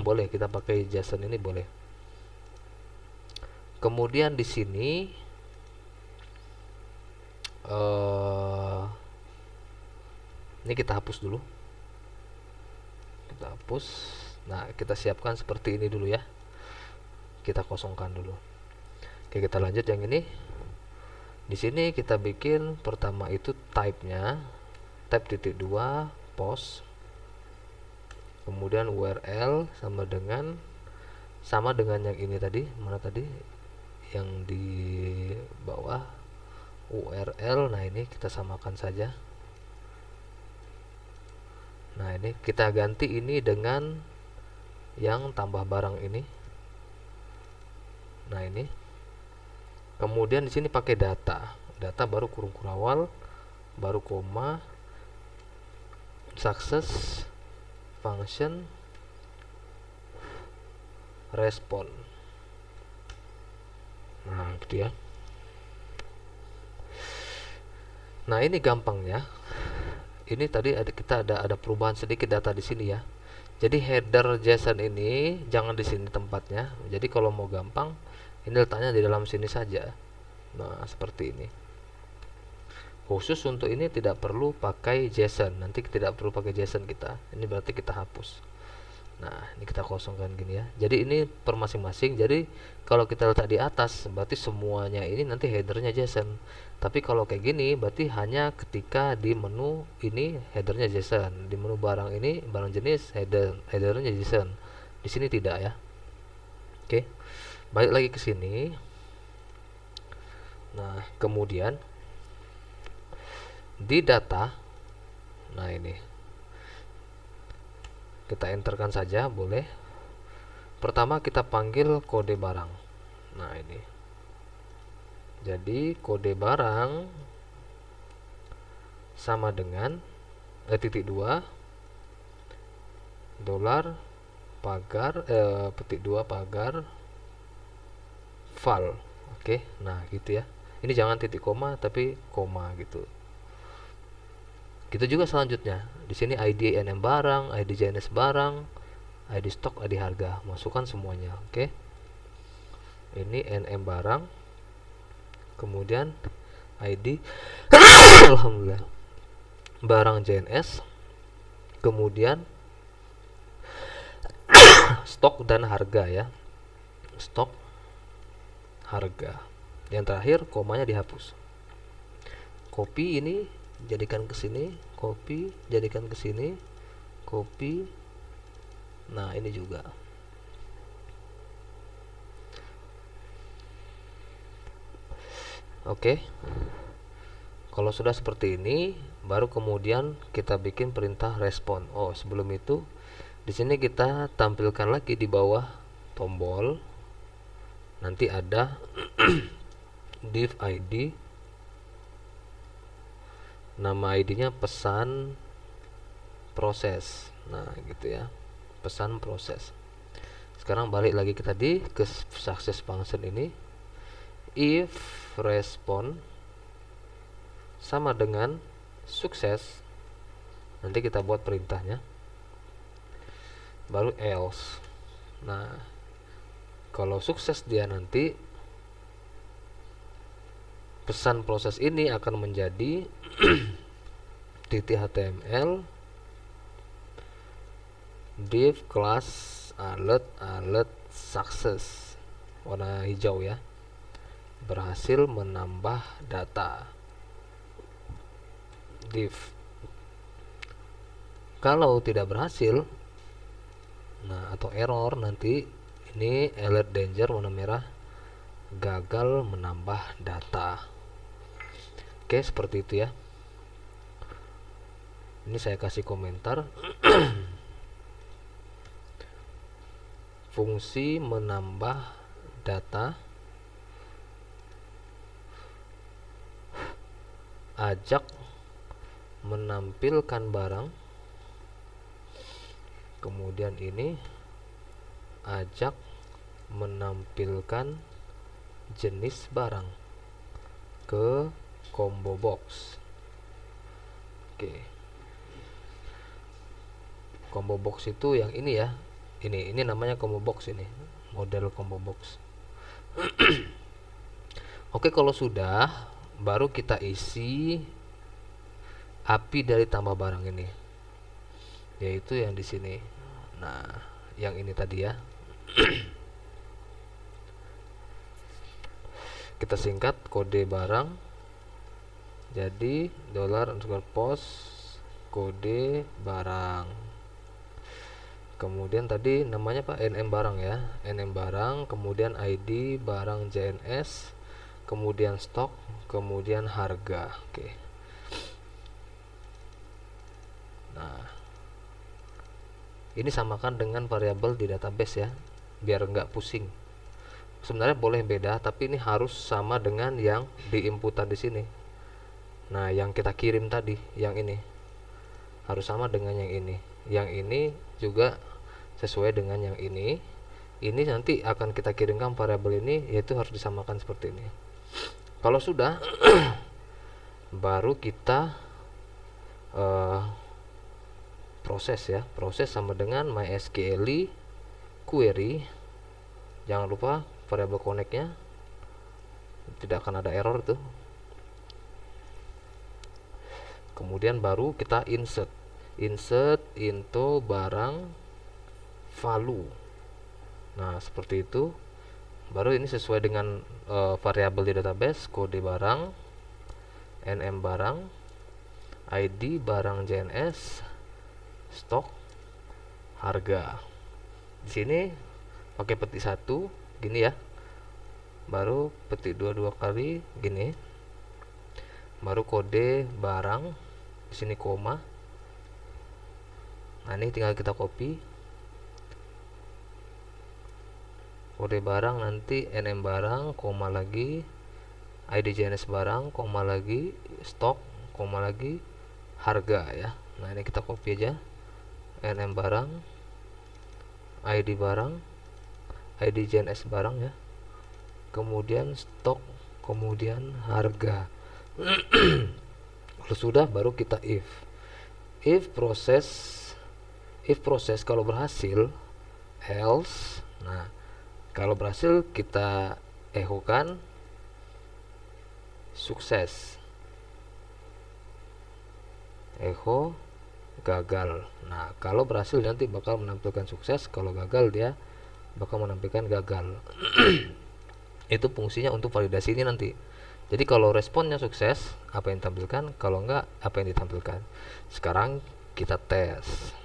Boleh kita pakai JSON ini boleh. Kemudian di sini ini kita hapus dulu. Kita hapus. Nah, kita siapkan seperti ini dulu ya. Kita kosongkan dulu. Oke, kita lanjut yang ini. Di sini kita bikin pertama itu type-nya, type titik 2 post. Kemudian URL sama dengan yang ini tadi, mana tadi? Yang di bawah URL. Nah, ini kita samakan saja. Nah, ini kita ganti ini dengan yang tambah barang ini. Nah, ini. Kemudian di sini pakai data. Data baru kurung kurawal, baru koma, success, function, respon. Nah, gitu ya. Nah, ini gampangnya. Ini tadi kita ada perubahan sedikit data di sini ya. Jadi header JSON ini jangan di sini tempatnya. Jadi kalau mau gampang, ini letaknya di dalam sini saja. Nah, seperti ini. Khusus untuk ini tidak perlu pakai JSON. Nanti tidak perlu pakai JSON kita. Ini berarti kita hapus. Nah, ini kita kosongkan gini ya. Jadi ini per masing-masing. Jadi kalau kita letak di atas, berarti semuanya ini nanti headernya JSON. Tapi kalau kayak gini, berarti hanya ketika di menu ini headernya JSON. Di menu barang ini, barang jenis headernya JSON. Di sini tidak ya. Oke. Balik lagi ke sini. Nah, kemudian di data. Nah, ini Kita enterkan saja boleh. Pertama kita panggil kode barang. Nah ini, jadi kode barang sama dengan titik 2 dolar pagar petik 2 pagar val. Oke, nah gitu ya. Ini jangan titik koma tapi koma gitu. Gitu juga selanjutnya. Di sini ID NM barang, ID JNS barang, ID stok, ID harga. Masukkan semuanya. Oke. Ini NM barang. Kemudian ID alhamdulillah barang JNS. Kemudian stok dan harga ya. Stok, harga. Yang terakhir komanya dihapus. Copy ini jadikan ke sini, copy jadikan ke sini, copy. Nah, ini juga. Oke. Kalau sudah seperti ini, baru kemudian kita bikin perintah respon. Oh, sebelum itu di sini kita tampilkan lagi di bawah tombol. Nanti ada div ID. Nama ID-nya pesan proses. Nah, gitu ya. Pesan proses. Sekarang balik lagi ke tadi ke success function ini. If respon sama dengan sukses, nanti kita buat perintahnya, baru else. Nah, kalau sukses dia nanti pesan proses ini akan menjadi .html div class alert success, warna hijau ya, berhasil menambah data div. Kalau tidak berhasil, nah atau error, nanti ini alert danger warna merah, gagal menambah data. Oke, seperti itu ya. Ini saya kasih komentar. Fungsi menambah data ajak menampilkan barang. Kemudian ini ajak menampilkan jenis barang ke combo box. Oke. Combo box itu yang ini ya. Ini namanya combo box, ini model combo box. Oke, kalau sudah, baru kita isi API dari tambah barang ini, yaitu yang di sini. Nah, yang ini tadi ya. Kita singkat kode barang. Jadi $_post kode barang. Kemudian tadi namanya Pak NM barang ya, NM barang, kemudian ID barang JNS, kemudian stok, kemudian harga. Oke. Nah, ini samakan dengan variabel di database ya, biar nggak pusing. Sebenarnya boleh beda, tapi ini harus sama dengan yang diinputan di sini. Nah, yang kita kirim tadi, yang ini harus sama dengan yang ini. Yang ini juga sesuai dengan yang ini. Ini nanti akan kita kirimkan variabel ini, yaitu harus disamakan seperti ini. Kalau sudah, baru kita proses ya. Proses sama dengan MySQL query. Jangan lupa variabel connect-nya, tidak akan ada error tuh. Kemudian baru kita insert into barang value. Nah, seperti itu. Baru ini sesuai dengan variabel di database, kode barang, NM barang, ID barang JNS, stok, harga. Di sini pakai petik 1 gini ya. Baru petik 2 kali gini. Baru kode barang, di sini koma. Nah, ini tinggal kita copy kode barang, nanti NM barang, koma lagi ID JNS barang, koma lagi stok, koma lagi harga ya. Nah, ini kita copy aja, NM barang, ID barang, ID JNS barang ya, kemudian stok, kemudian harga. Kalau sudah, baru kita if proses kalau berhasil, else. Nah, kalau berhasil kita echo kan sukses, echo gagal. Nah, kalau berhasil nanti bakal menampilkan sukses, kalau gagal dia bakal menampilkan gagal. Itu fungsinya untuk validasi ini nanti. Jadi kalau responnya sukses, apa yang ditampilkan, kalau enggak, apa yang ditampilkan. Sekarang kita tes.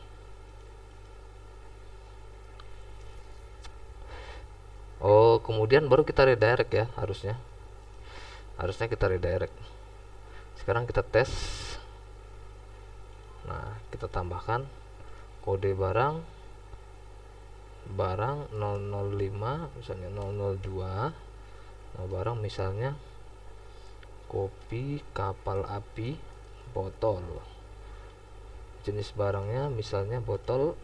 Oh, kemudian baru kita redirect ya, harusnya kita redirect. Sekarang kita tes. Nah, kita tambahkan kode barang 005 misalnya 002. Nah, barang misalnya kopi kapal api botol. Jenis barangnya misalnya botol.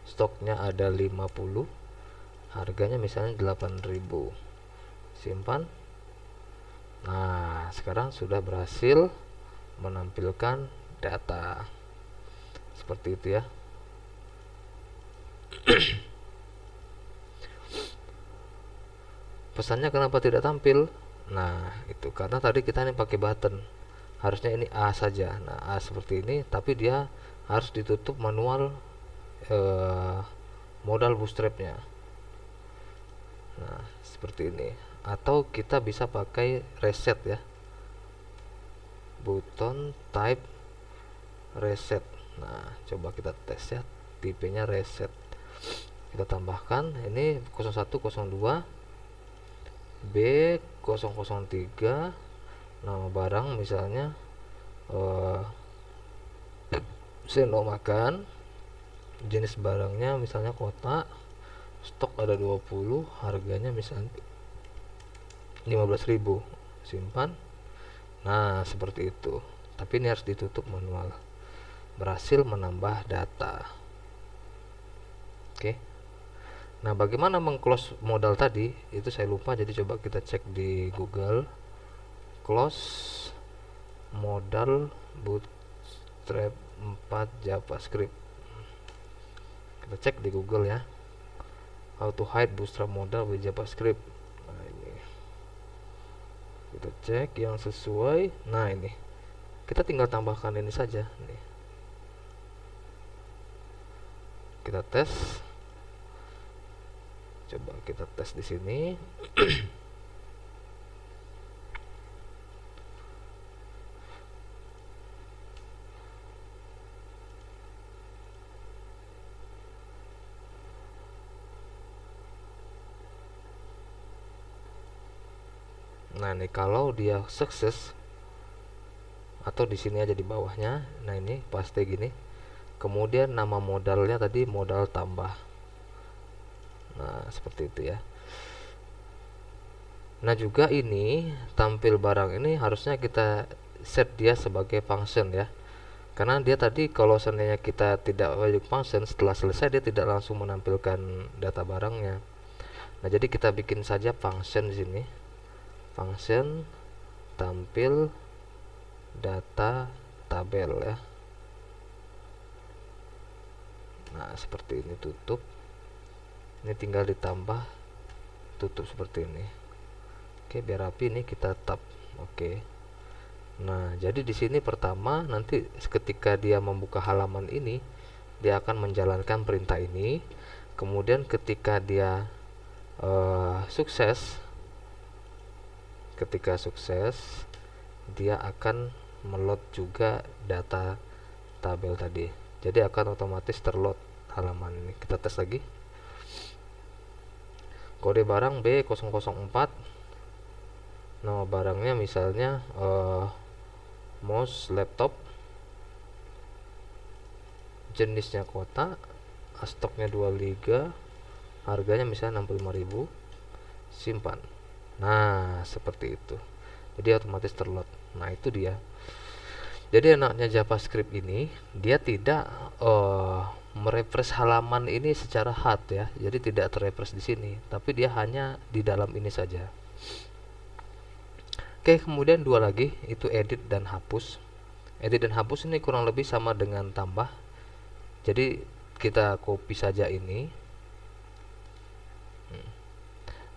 Stoknya ada 50. Harganya misalnya 8.000. Simpan. Nah, sekarang sudah berhasil menampilkan data seperti itu ya. Pesannya kenapa tidak tampil? Nah, itu karena tadi kita ini pakai button. Harusnya ini A saja. Nah, A seperti ini, tapi dia harus ditutup manual modal bootstrapnya. Nah, seperti ini. Atau kita bisa pakai reset ya, button type reset. Nah, coba kita tes ya, tipenya reset. Kita tambahkan ini 0102 B003. Nama barang misalnya sendok makan. Jenis barangnya misalnya kotak. Stok ada 20, harganya misalnya 15.000. Simpan. Nah, seperti itu. Tapi ini harus ditutup manual. Berhasil menambah data. Oke. Nah, bagaimana mengclose modal tadi? Itu saya lupa, jadi coba kita cek di Google. Close modal bootstrap 4 JavaScript. Kita cek di Google ya. How to hide bootstrap modal with JavaScript. Nah, ini kita cek yang sesuai. Nah, ini kita tinggal tambahkan ini saja nih. Kita tes. Coba kita tes di sini. Nah, ini kalau dia sukses, atau di sini aja di bawahnya. Nah, ini paste gini. Kemudian nama modalnya tadi modal tambah. Nah, seperti itu ya. Nah, juga ini tampil barang ini harusnya kita set dia sebagai function ya. Karena dia tadi kalau seandainya kita tidak wajib function, setelah selesai dia tidak langsung menampilkan data barangnya. Nah, jadi kita bikin saja function di sini. Function tampil data tabel ya. Nah, seperti ini, tutup. Ini tinggal ditambah, tutup seperti ini. Oke, biar rapi, ini kita tab. Oke. Nah, jadi di sini pertama nanti ketika dia membuka halaman ini, dia akan menjalankan perintah ini. Kemudian ketika dia sukses, dia akan meload juga data tabel tadi. Jadi akan otomatis terload halaman ini. Kita tes lagi. Kode barang B004. Nama barangnya misalnya mouse laptop jenisnya kotak, stoknya 2 liga, harganya misalnya 65.000, simpan. Nah, seperti itu. Jadi otomatis terload. Nah, itu dia. Jadi enaknya JavaScript ini, dia tidak merefresh halaman ini secara hard ya. Jadi tidak terrefresh di sini, tapi dia hanya di dalam ini saja. Oke, kemudian dua lagi, itu edit dan hapus. Edit dan hapus ini kurang lebih sama dengan tambah. Jadi kita copy saja ini.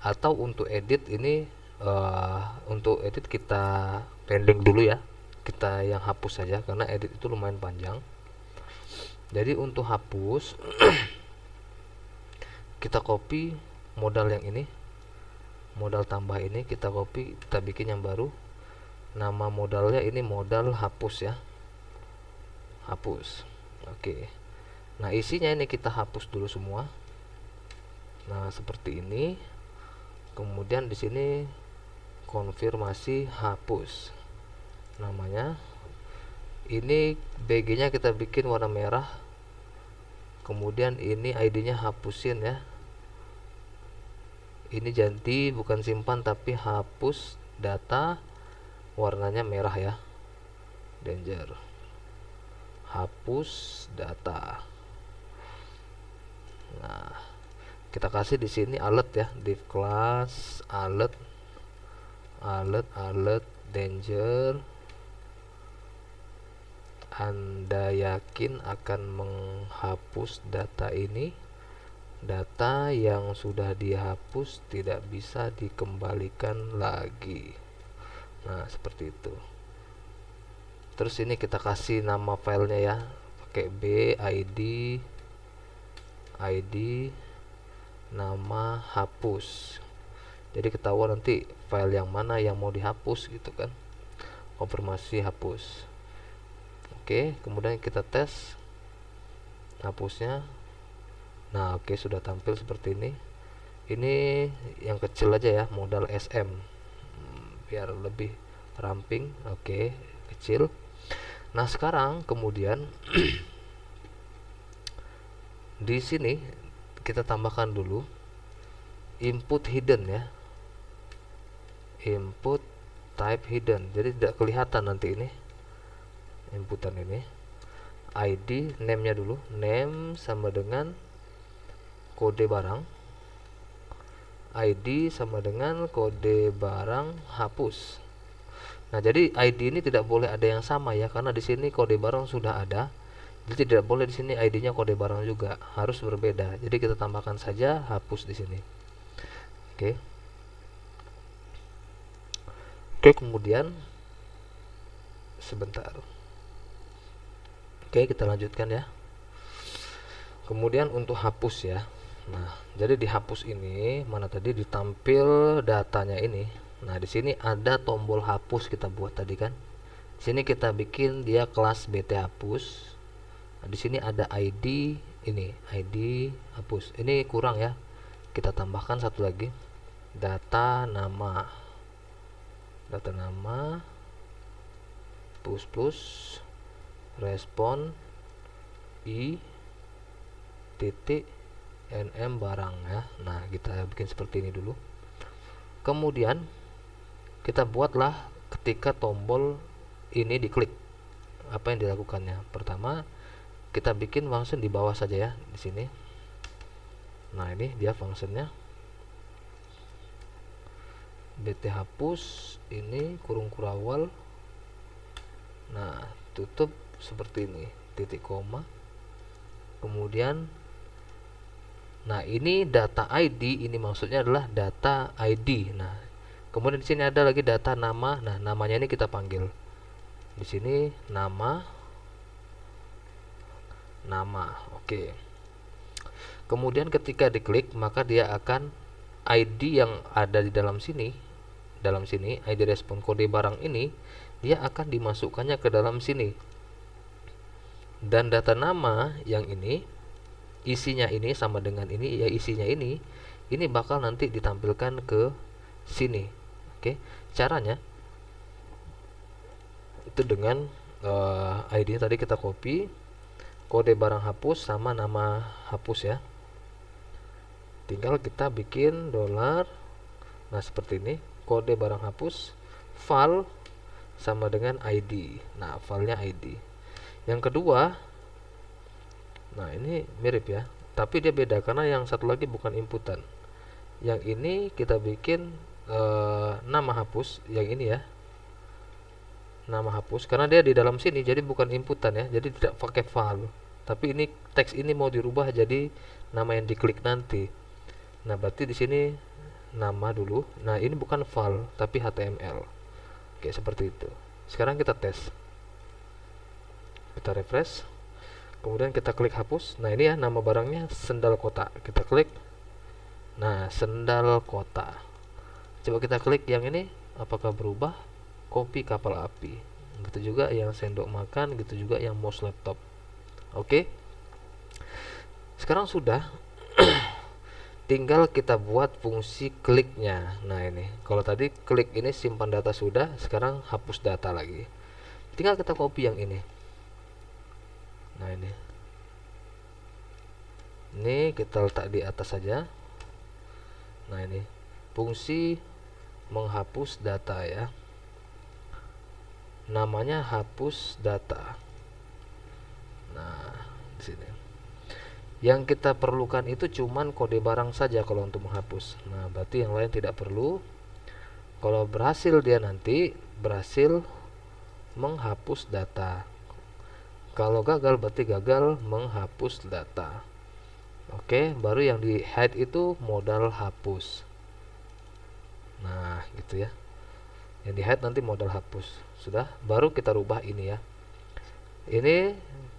Atau untuk edit ini, untuk edit kita pending dulu ya. Kita yang hapus saja karena edit itu lumayan panjang. Jadi untuk hapus kita copy modal yang ini, modal tambah ini kita copy, kita bikin yang baru. Nama modalnya ini modal hapus ya, hapus. Oke, nah isinya ini kita hapus dulu semua. Nah seperti ini. Kemudian di sini konfirmasi hapus namanya. Ini BG nya kita bikin warna merah, kemudian ini ID nya hapusin ya. Ini ganti bukan simpan tapi hapus data, warnanya merah ya, danger, hapus data. Nah kita kasih di sini alert ya, div class alert, danger. Anda yakin akan menghapus data ini? Data yang sudah dihapus tidak bisa dikembalikan lagi. Nah seperti itu. Terus ini kita kasih nama filenya ya, pakai b id nama hapus. Jadi ketahuan nanti file yang mana yang mau dihapus gitu kan. Konfirmasi hapus. Oke, kemudian kita tes hapusnya. Nah, oke, sudah tampil seperti ini. Ini yang kecil aja ya, modal SM. Biar lebih ramping. Oke, kecil. Nah, sekarang kemudian di sini kita tambahkan dulu input hidden ya. Input type hidden. Jadi tidak kelihatan nanti ini. Inputan ini. ID, name-nya dulu. Name sama dengan kode barang. ID sama dengan kode barang hapus. Nah, jadi ID ini tidak boleh ada yang sama ya, karena di sini kode barang sudah ada. Jadi tidak boleh di sini ID-nya kode barang juga, harus berbeda. Jadi kita tambahkan saja hapus di sini. Oke. Oke, kemudian sebentar. Oke, kita lanjutkan ya. Kemudian untuk hapus ya. Nah, jadi di hapus ini mana tadi ditampil datanya ini. Nah, di sini ada tombol hapus kita buat tadi kan. Di sini kita bikin dia kelas BT hapus. Nah, di sini ada ID ini, ID hapus. Ini kurang ya. Kita tambahkan satu lagi. Data nama. Data nama plus respon i titik nm barang ya. Nah, kita bikin seperti ini dulu. Kemudian kita buatlah ketika tombol ini diklik, apa yang dilakukannya. Pertama, kita bikin function di bawah saja ya, di sini. Nah, ini dia functionnya. BT hapus ini kurung kurawal. Nah, tutup seperti ini, titik koma. Kemudian nah, ini data ID, ini maksudnya adalah data ID. Nah, kemudian di sini ada lagi data nama. Nah, namanya ini kita panggil. Di sini nama. Oke. Kemudian ketika diklik, maka dia akan ID yang ada di dalam sini, ID respon kode barang ini, dia akan dimasukkannya ke dalam sini. Dan data nama yang ini, isinya ini sama dengan ini ya, isinya ini bakal nanti ditampilkan ke sini. Oke, caranya itu dengan ID tadi kita copy, kode barang hapus sama nama hapus ya. Tinggal kita bikin dolar. Nah, seperti ini, kode barang hapus, file sama dengan ID. Nah, filenya ID. Yang kedua, nah ini mirip ya, tapi dia beda karena yang satu lagi bukan inputan. Yang ini kita bikin nama hapus, yang ini ya, nama hapus karena dia di dalam sini, jadi bukan inputan ya, jadi tidak pakai file. Tapi ini teks ini mau dirubah jadi nama yang diklik nanti. Nah, berarti di sini nama dulu. Nah, ini bukan file tapi HTML. Oke, seperti itu. Sekarang kita tes. Kita refresh. Kemudian kita klik hapus. Nah, ini ya nama barangnya sendal kota. Kita klik. Nah, sendal kota. Coba kita klik yang ini, apakah berubah? Kopi kapal api. Gitu juga yang sendok makan, gitu juga yang mouse laptop. Oke. Sekarang sudah. Tinggal kita buat fungsi kliknya. Nah, ini kalau tadi klik ini simpan data sudah, sekarang hapus data lagi. Tinggal kita copy yang ini. Nah, ini kita letak di atas saja. Nah, ini fungsi menghapus data ya, namanya hapus data. Nah, di sini yang kita perlukan itu cuman kode barang saja kalau untuk menghapus. Nah, berarti yang lain tidak perlu. Kalau berhasil, dia nanti berhasil menghapus data. Kalau gagal, berarti gagal menghapus data. Oke, baru yang di hide itu modal hapus. Nah, gitu ya. Yang di hide nanti modal hapus. Sudah, baru kita rubah ini ya. Ini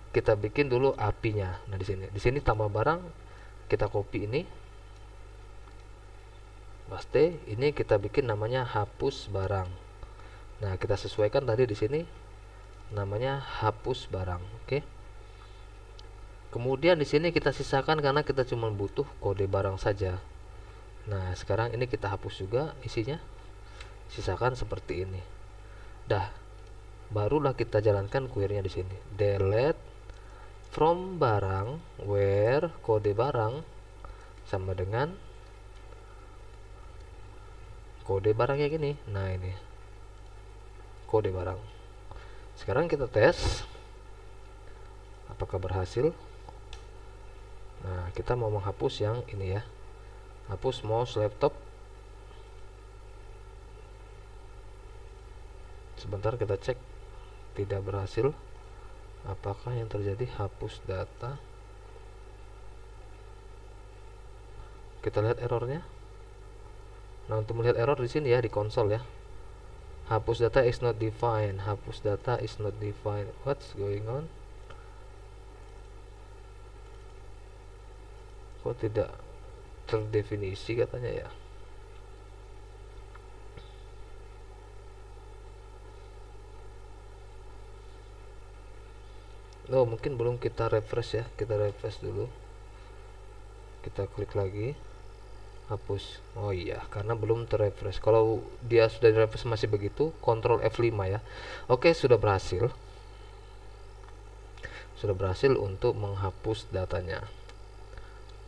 kita bikin dulu API-nya. Nah, di sini tambah barang, kita copy ini. Paste, ini kita bikin namanya hapus barang. Nah, kita sesuaikan tadi di sini namanya hapus barang. Oke. Kemudian di sini kita sisakan karena kita cuma butuh kode barang saja. Nah, sekarang ini kita hapus juga isinya. Sisakan seperti ini. Dah. Barulah kita jalankan query-nya di sini. Delete from barang where kode barang sama dengan kode barangnya gini. Nah, ini kode barang. Sekarang kita tes apakah berhasil. Nah, kita mau menghapus yang ini ya, hapus mouse laptop. Sebentar kita cek, tidak berhasil. Apakah yang terjadi? Hapus data. Kita lihat errornya. Nah, untuk melihat error di sini ya, di konsol ya, hapus data is not defined. Hapus data is not defined. What's going on? Kok tidak terdefinisi katanya ya. Oh, mungkin belum kita refresh ya. Kita refresh dulu. Kita klik lagi. Hapus. Oh iya, karena belum terrefresh. Kalau dia sudah direfresh masih begitu, Ctrl F5 ya. Oke, sudah berhasil. Sudah berhasil untuk menghapus datanya.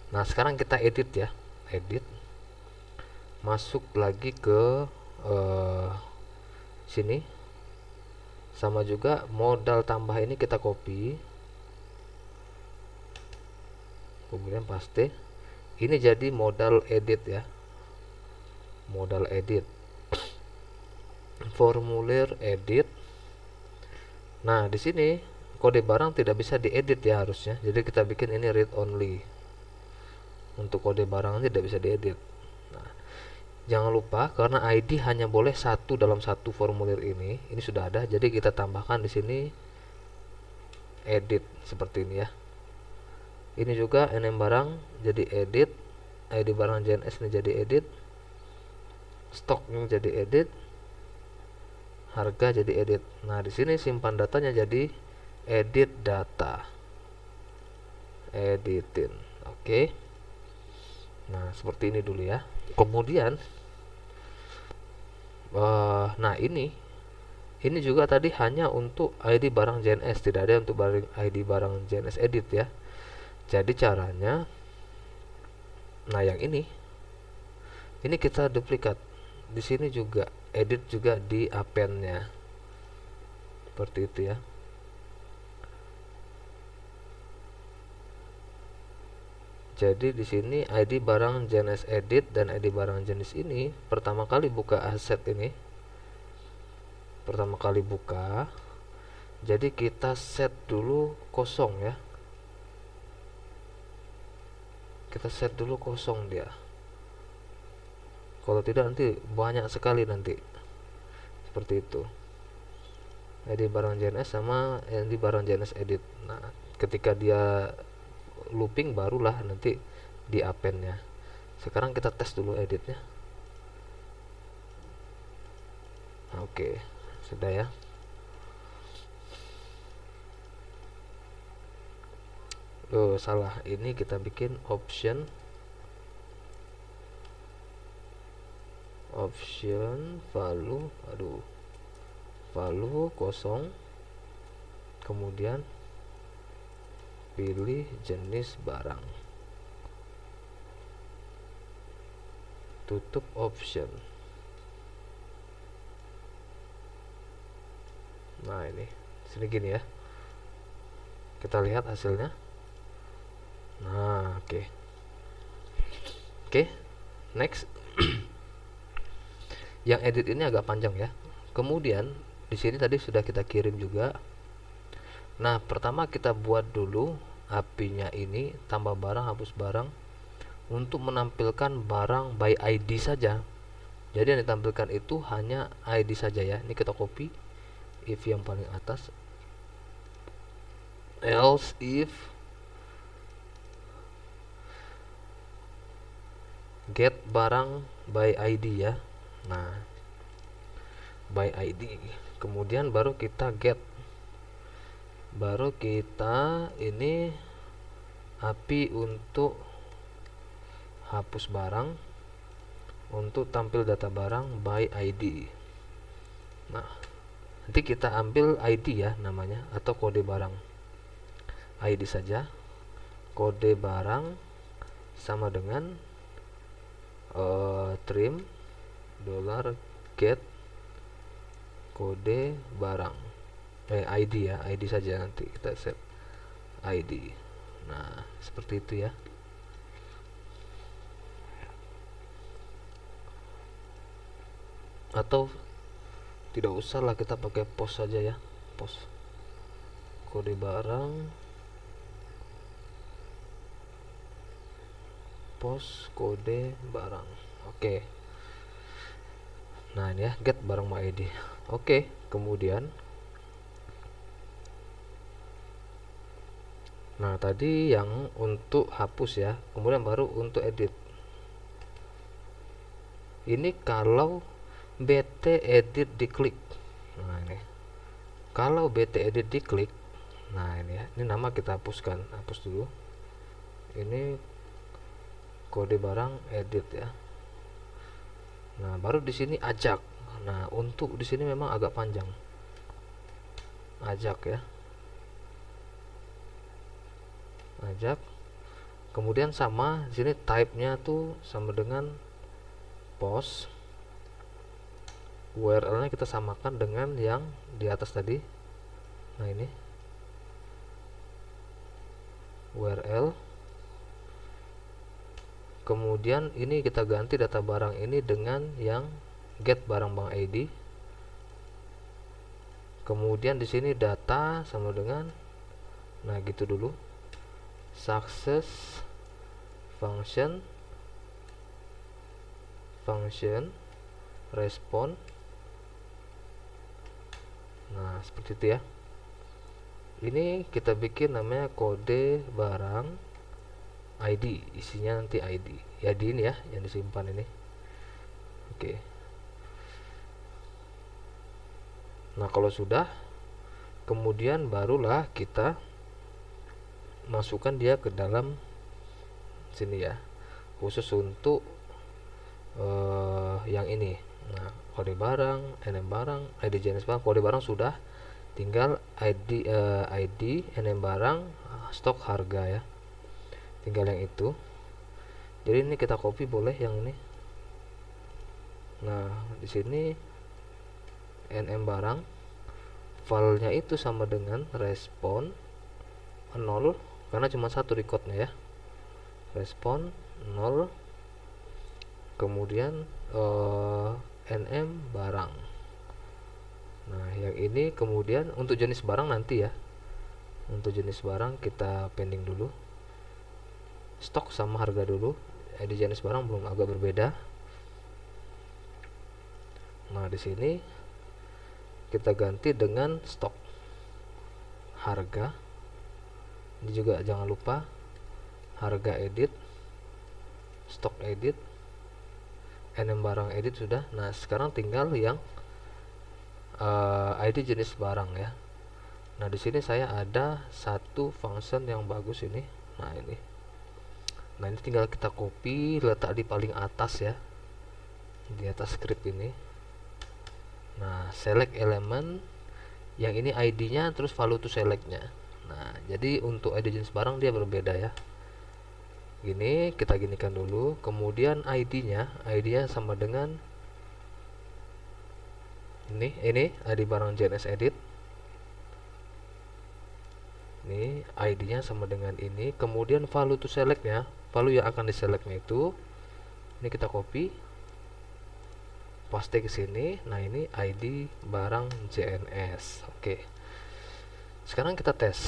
Nah, sekarang kita edit ya. Edit. Masuk lagi ke sini. Sama juga modal tambah ini kita copy. Kemudian paste. Ini jadi modal edit ya. Modal edit. Formulir edit. Nah, di sini kode barang tidak bisa diedit ya harusnya. Jadi kita bikin ini read only. Untuk kode barang tidak bisa diedit. Nah, jangan lupa karena ID hanya boleh satu dalam satu formulir ini. Ini sudah ada, jadi kita tambahkan di sini edit seperti ini ya. Ini juga name barang jadi edit, ID barang JNS ini jadi edit, stoknya jadi edit, harga jadi edit. Nah, di sini simpan datanya jadi edit data, editin. Oke. Nah, seperti ini dulu ya. Kemudian nah ini Ini juga tadi hanya untuk ID barang JNS, tidak ada untuk ID barang JNS edit ya. Jadi caranya, nah yang ini kita duplikat. Di sini juga edit juga di append-nya. Seperti itu ya. Jadi di sini ID barang jenis edit dan ID barang jenis ini pertama kali buka aset ini. Pertama kali buka. Jadi kita set dulu kosong ya. Kita set dulu kosong dia. Kalau tidak nanti banyak sekali nanti. Seperti itu. ID barang JNS sama ID barang JNS edit. Nah, ketika dia looping barulah nanti di append-nya. Sekarang kita tes dulu editnya. Oke, sudah ya. Oh, salah. Ini kita bikin option value, value kosong, kemudian pilih jenis barang, tutup option. Nah ini sini gini ya, kita lihat hasilnya. Nah oke. Next. Yang edit ini agak panjang ya. Kemudian di sini tadi sudah kita kirim juga. Nah pertama kita buat dulu API-nya ini, tambah barang, hapus barang, untuk menampilkan barang by ID saja. Jadi yang ditampilkan itu hanya ID saja ya. Ini kita copy, if yang paling atas, else if get barang by ID ya. Nah by ID, kemudian baru kita get, baru kita ini API untuk hapus barang, untuk tampil data barang by ID. Nah nanti kita ambil ID ya namanya, atau kode barang, ID saja. Kode barang sama dengan trim $get kode barang, ID ya, ID saja, nanti kita set ID. Nah seperti itu ya. Atau tidak usah lah, kita pakai post saja ya, post kode barang, post kode barang. Oke. Nah ini ya, get barang my ID. Oke, kemudian nah tadi yang untuk hapus ya, kemudian baru untuk edit. Ini kalau BT edit diklik. Nah ini kalau BT edit diklik, nah ini ya, ini nama kita hapuskan, hapus dulu. Ini kode barang edit ya. Nah baru di sini ajak. Nah untuk di sini memang agak panjang, ajak ya, ajak. Kemudian sama di sini type-nya tuh sama dengan post. URL-nya kita samakan dengan yang di atas tadi. Nah ini URL. Kemudian ini kita ganti data barang ini dengan yang get barang bank ID. Kemudian di sini data sama dengan, nah gitu dulu, success function respond. Nah seperti itu ya. Ini kita bikin namanya kode barang ID, isinya nanti ID ya, di ini ya yang disimpan ini. Oke. Nah kalau sudah, kemudian barulah kita masukkan dia ke dalam sini ya, khusus untuk yang ini. Nah kode barang, NM barang, ID jenis barang. Kode barang sudah, tinggal ID, NM barang, stok, harga ya, tinggal yang itu. Jadi ini kita copy boleh yang ini. Nah di sini NM barang, filenya itu sama dengan respon 0 karena cuma satu recordnya ya, respon 0, kemudian NM barang. Nah yang ini kemudian untuk jenis barang nanti ya, untuk jenis barang kita pending dulu, stok sama harga dulu. ID jenis barang belum, agak berbeda. Nah di sini kita ganti dengan stok, harga. Ini juga jangan lupa harga edit, stok edit, NM barang edit sudah. Nah sekarang tinggal yang ID jenis barang ya. Nah di sini saya ada satu function yang bagus ini. Nah ini tinggal kita copy, letak di paling atas ya, di atas script ini. Nah select element, yang ini ID-nya, terus value to select-nya. Nah jadi untuk ID jenis barang dia berbeda ya. Gini kita ginikan dulu, kemudian ID-nya sama dengan ini ID barang JNS edit. Ini ID-nya sama dengan ini, kemudian value to select-nya, value yang akan diselectnya itu ini kita copy, paste ke sini. Nah ini ID barang JNS. Oke. Sekarang kita tes.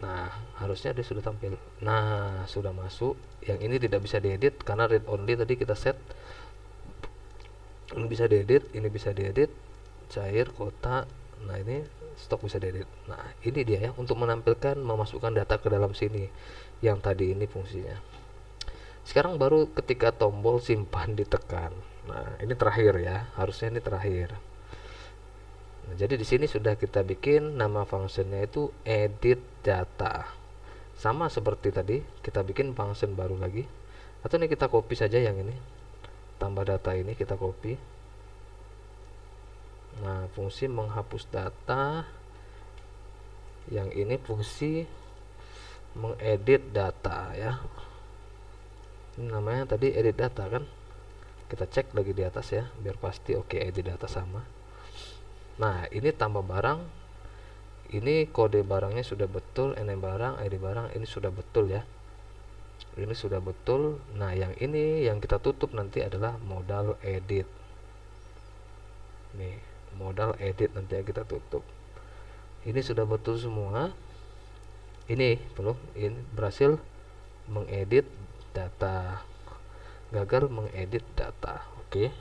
Nah harusnya dia sudah tampil. Nah sudah masuk. Yang ini tidak bisa diedit karena read only tadi kita set. Ini bisa diedit, ini bisa diedit, cair, kotak. Nah ini stok bisa diedit. Nah ini dia ya, untuk menampilkan, memasukkan data ke dalam sini. Yang tadi ini fungsinya. Sekarang baru ketika tombol simpan ditekan. Nah ini terakhir ya, harusnya ini terakhir. Nah, jadi di sini sudah kita bikin nama functionnya itu edit data. Sama seperti tadi, kita bikin function baru lagi. Atau ini kita copy saja yang ini. Tambah data ini kita copy. Nah, fungsi menghapus data. Yang ini fungsi mengedit data ya. Ini namanya tadi edit data kan. Kita cek lagi di atas ya, biar pasti. Oke, edit data sama. Nah ini tambah barang, ini kode barangnya sudah betul, NM barang, ID barang ini sudah betul ya, ini sudah betul. Nah yang ini yang kita tutup nanti adalah modal edit. Nih modal edit nanti yang kita tutup. Ini sudah betul semua. Ini belum, ini berhasil mengedit data, gagal mengedit data. Oke.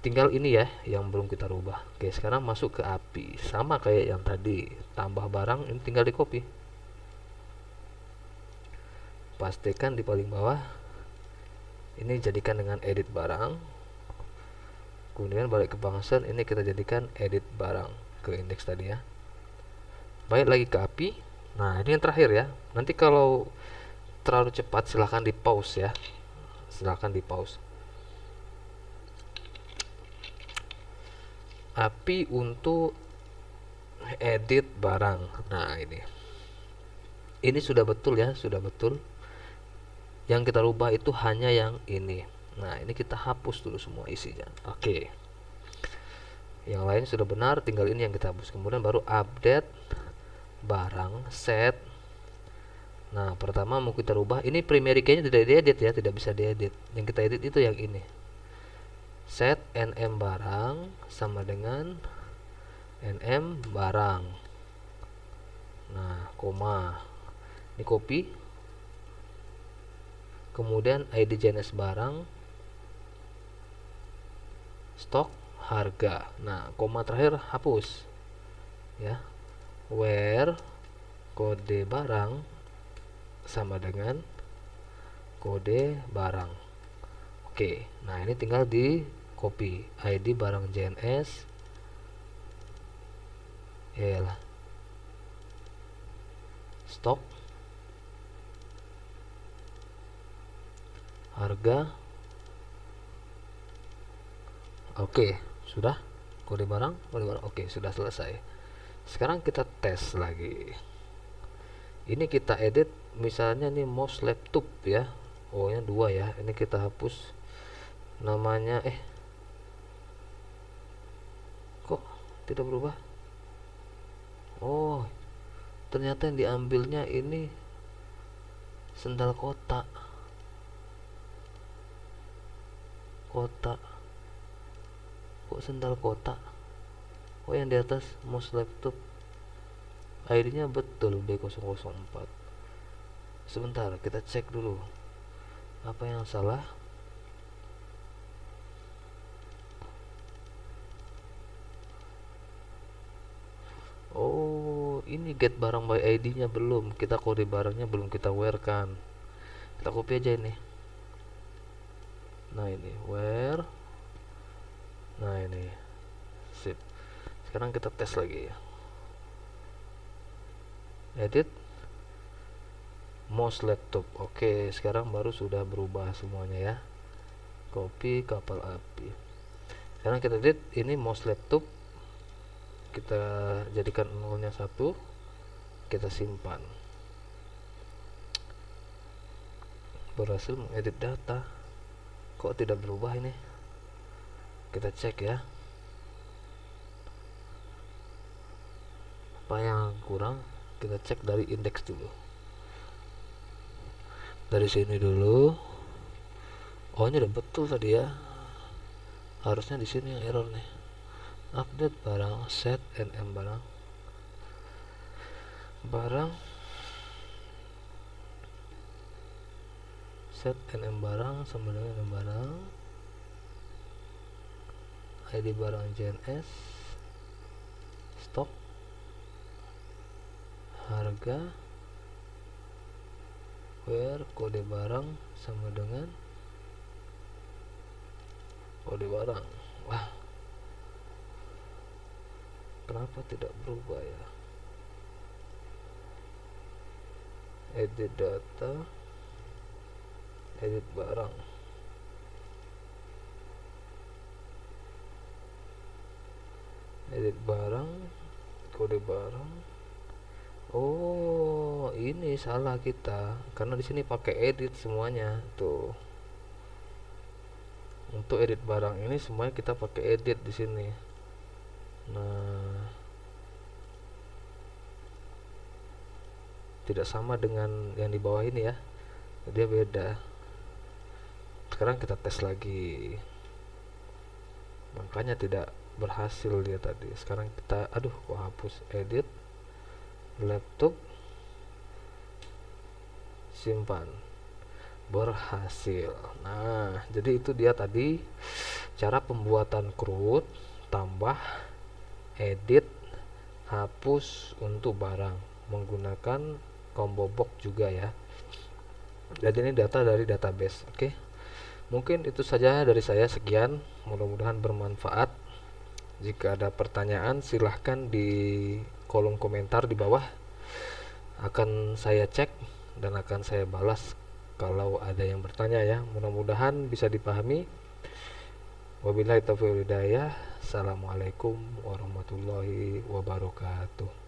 Tinggal ini ya yang belum kita rubah. Oke, sekarang masuk ke API, sama kayak yang tadi, tambah barang, ini tinggal di copy, pastikan di paling bawah. Ini jadikan dengan edit barang, kemudian balik ke function, ini kita jadikan edit barang ke indeks tadi ya. Balik lagi ke API. Nah ini yang terakhir ya, nanti kalau terlalu cepat silahkan di pause ya, silahkan di pause. API untuk edit barang. Nah ini sudah betul ya, sudah betul. Yang kita rubah itu hanya yang ini. Nah ini kita hapus dulu semua isinya. Oke. Yang lain sudah benar, tinggal ini yang kita hapus. Kemudian baru update barang set. Nah pertama mau kita rubah, ini primary key-nya tidak diedit ya, tidak bisa diedit. Yang kita edit itu yang ini. Set NM barang sama dengan NM barang. Nah koma, ini copy, kemudian ID jenis barang, stok, harga. Nah koma terakhir hapus ya, where kode barang sama dengan kode barang. Oke, nah ini tinggal di copy ID barang JNS, yalah, stok, harga, Oke, sudah. Kode barang. Oke, sudah selesai. Sekarang kita tes lagi. Ini kita edit misalnya nih mouse laptop ya. Oh, nya 2 ya. Ini kita hapus namanya. Kok tidak berubah? Oh, ternyata yang diambilnya ini sendal kotak. Kotak. Kok sendal kotak? Oh, yang di atas mouse laptop ID-nya betul B004. Sebentar, kita cek dulu apa yang salah. Oh, ini get barang by ID-nya belum, kita kode barangnya belum kita where kan. Kita copy aja ini. Nah, ini where. Nah, ini sip. Sekarang kita tes lagi ya. Edit mouse laptop. Oke, sekarang baru sudah berubah semuanya ya. Copy kapal api. Sekarang kita edit ini mouse laptop. Kita jadikan 0-nya 1. Kita simpan. Berhasil mengedit data. Kok tidak berubah ini? Kita cek ya. Apa yang kurang? Kita cek dari indeks dulu. Dari sini dulu. Oh, ini udah betul tadi ya. Harusnya di sini yang error nih. Update barang set nm barang set nm barang sama dengan nm barang, ID barang JNS, stok, harga, where, kode barang sama dengan kode barang. Wah, kenapa tidak berubah ya? Edit data, edit barang. Edit barang, kode barang. Oh, ini salah kita karena di sini pakai edit semuanya tuh. Untuk edit barang ini semuanya kita pakai edit di sini. Nah, tidak sama dengan yang di bawah ini ya. Dia beda. Sekarang kita tes lagi. Makanya tidak berhasil dia tadi. Sekarang kita kok hapus edit laptop, simpan, berhasil. Nah, jadi itu dia tadi cara pembuatan CRUD tambah edit hapus untuk barang menggunakan combo box juga ya. Jadi ini data dari database. Oke, mungkin itu saja dari saya. Sekian, mudah-mudahan bermanfaat. Jika ada pertanyaan silahkan di kolom komentar di bawah, akan saya cek dan akan saya balas kalau ada yang bertanya ya. Mudah-mudahan bisa dipahami. Wabillahi taufiq wal hidayah. Assalamualaikum warahmatullahi wabarakatuh.